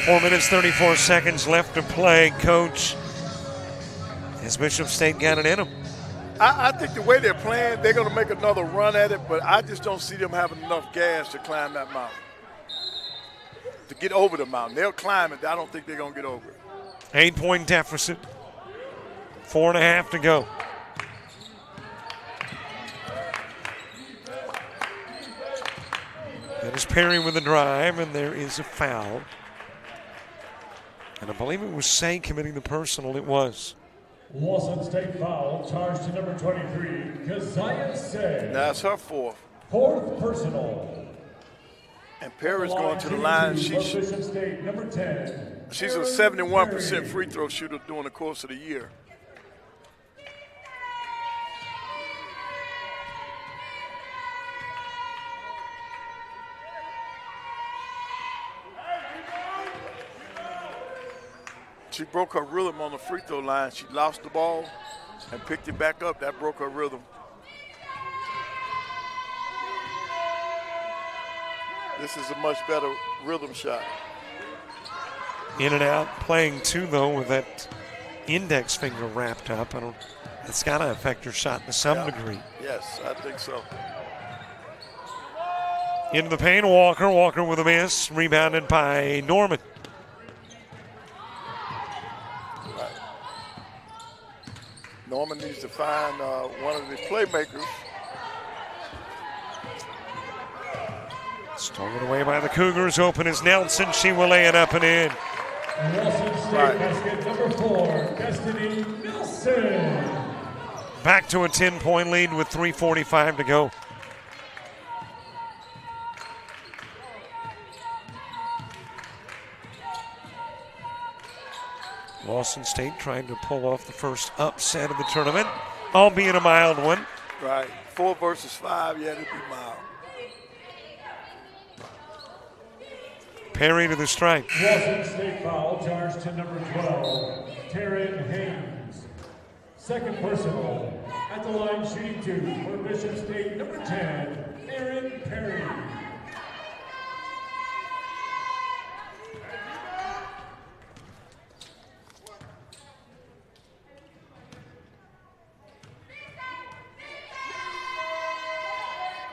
Four minutes, 34 seconds left to play. Coach, has Bishop State got it in them? I think the way they're playing, they're going to make another run at it, but I just don't see them having enough gas to climb that mountain, to get over the mountain. They'll climb it. I don't think they're going to get over it. 8-point deficit. 4.5 to go. That is Perry with a drive, and there is a foul. And I believe it was Say committing the personal. It was. Lawson State foul, charged to number 23, Keziah Say. That's her 4th. 4th personal. And Perry's going to the line. Bishop State, number 10. She's a 71% free throw shooter during the course of the year. She broke her rhythm on the free throw line. She lost the ball and picked it back up. That broke her rhythm. This is a much better rhythm shot. In and out, playing 2 though with that index finger wrapped up. It's got to affect her shot to some degree. Yes, I think so. Into the paint, Walker. Walker with a miss, rebounded by Norman. Norman needs to find one of the playmakers. Stolen away by the Cougars. Open is Nelson. She will lay it up and in. Lawson State basket number 4, Destiny Nelson. Back to a 10-point lead with 3:45 to go. Lawson State trying to pull off the first upset of the tournament, albeit a mild one. Right. 4 versus 5, yeah, it'd be mild. Perry to the stripe. Lawson State foul charged to number 12, Taryn Haynes. Second personal. At the line shooting 2 for Bishop State number 10, Aaron Perry.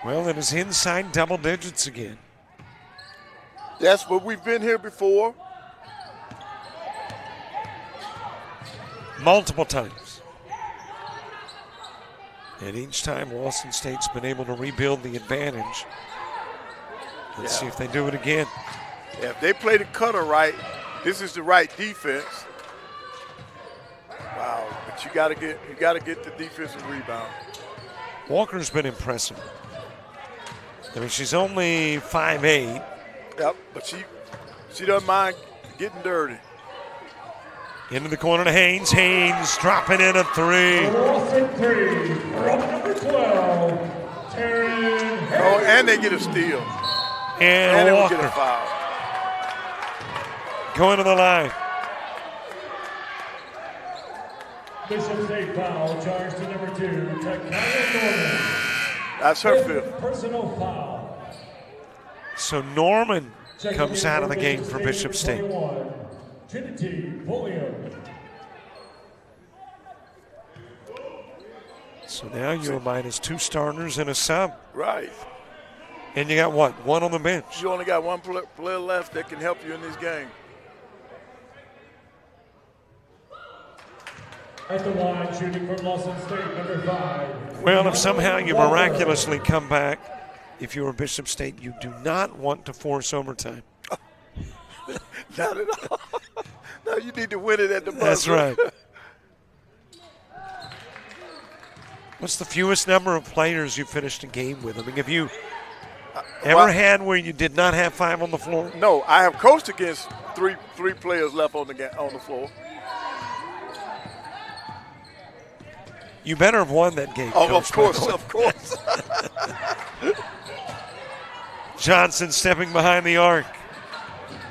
Well, it is inside double digits again. Yes, but we've been here before. Multiple times. And each time Lawson State's been able to rebuild the advantage. Let's see if they do it again. Yeah, if they play the cutter right, this is the right defense. Wow, but you gotta get the defensive rebound. Walker's been impressive. I mean, she's only 5'8". Yep, but she doesn't mind getting dirty. Into the corner to Haynes. Haynes dropping in a 3. Lawson 3 from number 12, Taryn Haynes. Oh, and they get a steal. And they will Walker get a foul. going to the line. Bishop State foul charged to number 2, Takaya Norman. That's her fifth. Personal foul. So Norman comes out of the game for Bishop State. 21, Trinity Pulliam. So now you're minus 2 starters and a sub. Right. And you got what? 1 on the bench. You only got 1 player left that can help you in this game. At the line, shooting from Lawson State, number 5. Well, if somehow you miraculously come back, if you're a Bishop State, you do not want to force overtime. Not at all. No, you need to win it at the buzzer. That's right. What's the fewest number of players you finished a game with? I mean, have you ever had where you did not have 5 on the floor? No, I have coached against three players left on the floor. You better have won that game. Oh, Coach, of course. Johnson stepping behind the arc.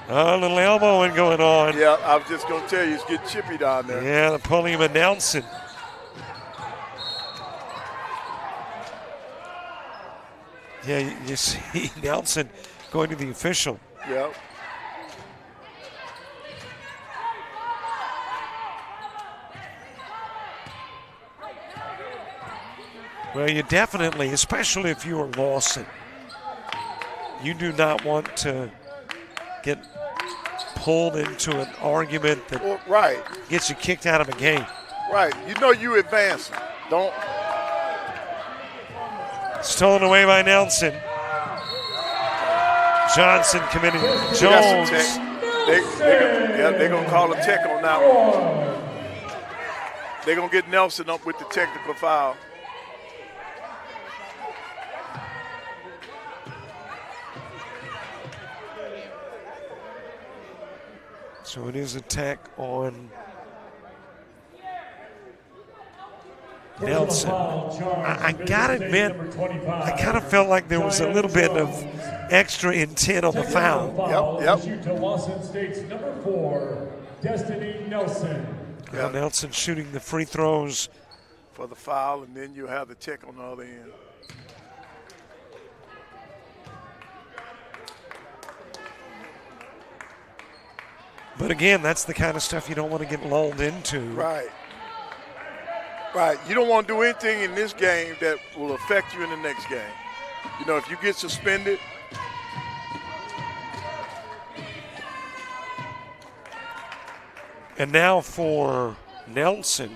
A little elbowing going on. Yeah, I was just going to tell you, it's getting chippy down there. Yeah, the Pulliam and Nelson. Yeah, you see Nelson going to the official. Yeah. Well, you definitely, especially if you are Lawson, you do not want to get pulled into an argument that gets you kicked out of a game. Right. You know you advancing. Don't. Stolen away by Nelson. Johnson committing. Jones. They're going to call a tech on that one. They're going to get Nelson up with the technical foul. So it is a tech on Nelson. I got to admit, I kind of felt like there was a little bit of extra intent on the foul. Yep. To Lawson State's number 4, Destiny Nelson. Well, Nelson shooting the free throws for the foul, and then you have the tech on the other end. But again, that's the kind of stuff you don't want to get lulled into. Right. Right. You don't want to do anything in this game that will affect you in the next game. You know, if you get suspended. And now for Nelson,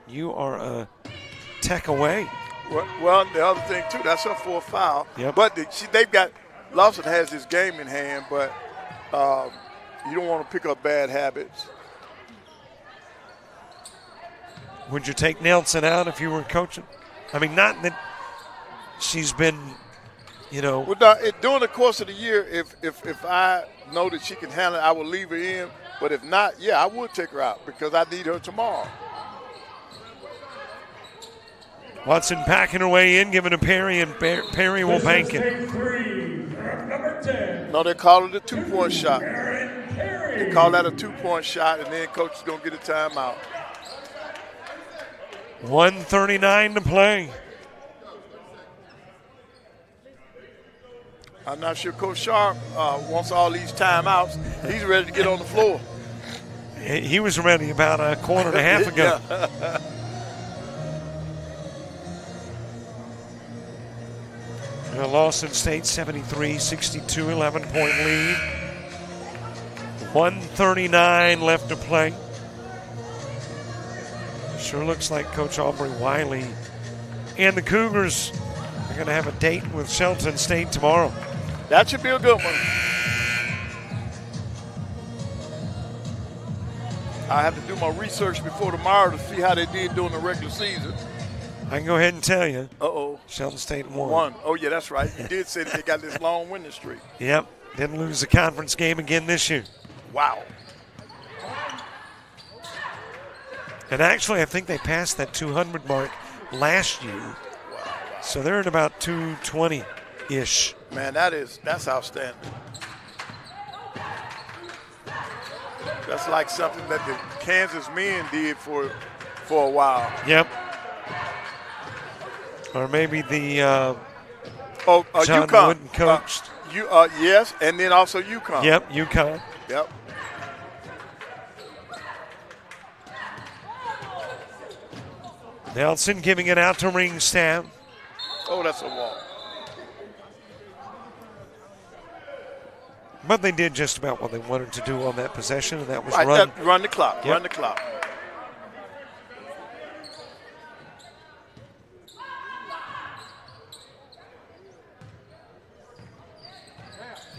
you are a tech away. Well, the other thing, too, that's up for a foul. Yep. But they've got – Lawson has this game in hand, but You don't want to pick up bad habits. Would you take Nelson out if you were coaching? I mean, not that she's been, Well, during the course of the year, if I know that she can handle it, I will leave her in. But if not, I would take her out because I need her tomorrow. Watson packing her way in, giving to Perry, and Perry will bank it. No, they call it a 2-point shot. They call that a 2-point shot, and then coach is going to get a timeout. 1:39 to play. I'm not sure Coach Sharp wants all these timeouts. He's ready to get on the floor. He was ready about a quarter and a half ago. Lawson State 73-62, 11-point lead. 1:39 left to play. Sure looks like Coach Aubrey Wiley and the Cougars are going to have a date with Shelton State tomorrow. That should be a good one. I have to do my research before tomorrow to see how they did during the regular season. I can go ahead and tell you. Uh-oh. Shelton State won. Oh, yeah, that's right. You did say that they got this long winning streak. Yep. Didn't lose the conference game again this year. Wow. And actually, I think they passed that 200 mark last year. Wow. So they're at about 220-ish. Man, that's outstanding. That's like something that the Kansas men did for a while. Yep. Or maybe the John UConn. Wooden coached. Yes, and then also UConn. Yep, UConn. Yep. Nelson giving it out to Ringstaff. Oh, that's a walk. But they did just about what they wanted to do on that possession, and that was run the clock. Yep. Run the clock.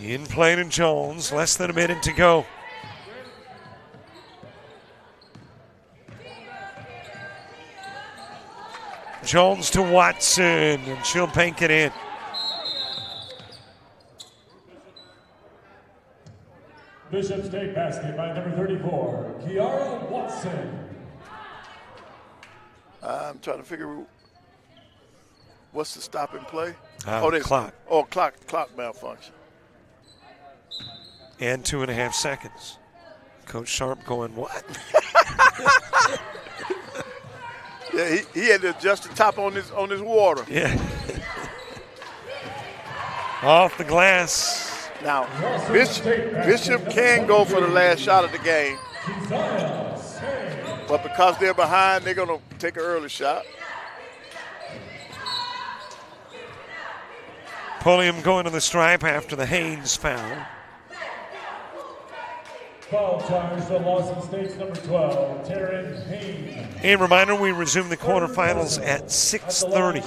In play to Jones, less than a minute to go. Jones to Watson, and she'll bank it in. Bishop State basket by number 34, Kiara Watson. I'm trying to figure what's the stop and play. There's clock. Oh, clock malfunction. And 2.5 seconds. Coach Sharp going, what? Yeah, he had to adjust the top on his water. Yeah. Off the glass. Now, Bishop can go for the last shot of the game. But because they're behind, they're going to take an early shot. Pulliam going to the stripe after the Haynes foul. Foul charge to Lawson State's number 12, Taryn Haynes. And reminder, we resume the quarterfinals at 6:30.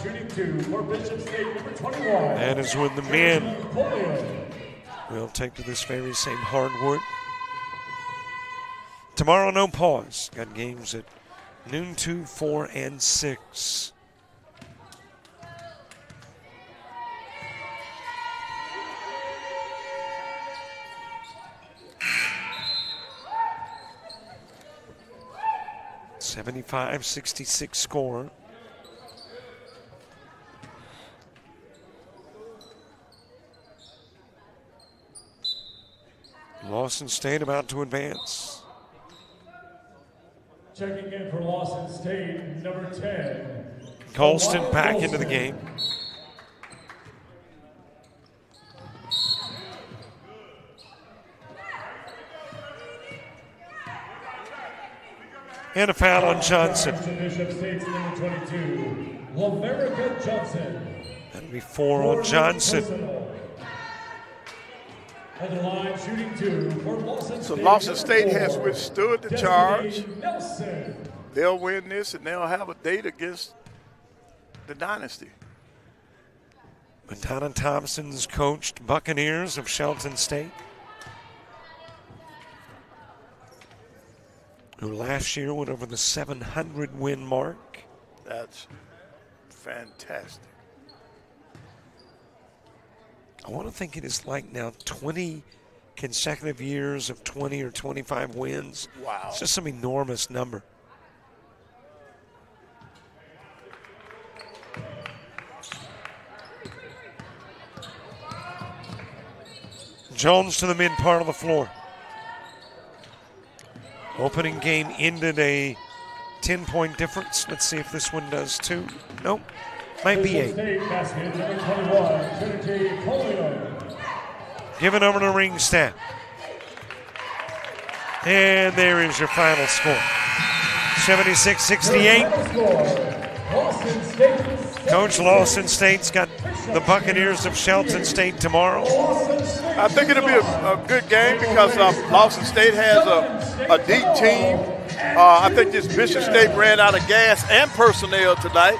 That is when the men will take to this very same hardwood. Tomorrow, no pause. Got games at noon, 2, 4, and 6. .75-66 score. Lawson State about to advance. Checking in for Lawson State, number 10. Colston back into the game. And a foul on Johnson. Bishop State's number 22, Lamerica Johnson. That'll be 4 on Johnson. On the line, shooting 2 for Lawson State. So Lawson State has withstood the charge. Nelson. They'll win this, and they'll have a date against the dynasty. Madonna Thompson's coached Buccaneers of Shelton State. who last year went over the 700 win mark. That's fantastic. I want to think it is like now 20 consecutive years of 20 or 25 wins. Wow. It's just some enormous number. Jones to the mid part of the floor. Opening game ended a 10-point difference. Let's see if this one does too. Nope. Might be 8. Basket number 21, Trinity Polio. Given over to ring staff. And there is your final score. 76-68. Lawson State. Coach Lawson State's got the Buccaneers of Shelton State tomorrow. I think it'll be a good game because Lawson State has a deep team. I think this Bishop State ran out of gas and personnel today.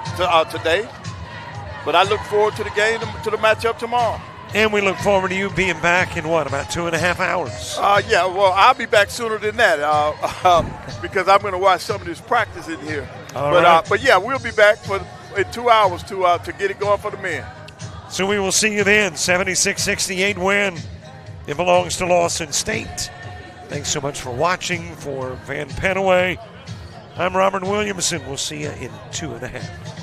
But I look forward to the game, to the matchup tomorrow. And we look forward to you being back in what, about 2.5 hours? Yeah, well, I'll be back sooner than that because I'm going to watch some of this practice in here. But yeah, we'll be back in 2 hours to get it going for the men. So we will see you then. 76-68 win. It belongs to Lawson State. Thanks so much for watching. For Van Penaway, I'm Robert Williamson. We'll see you in 2.5.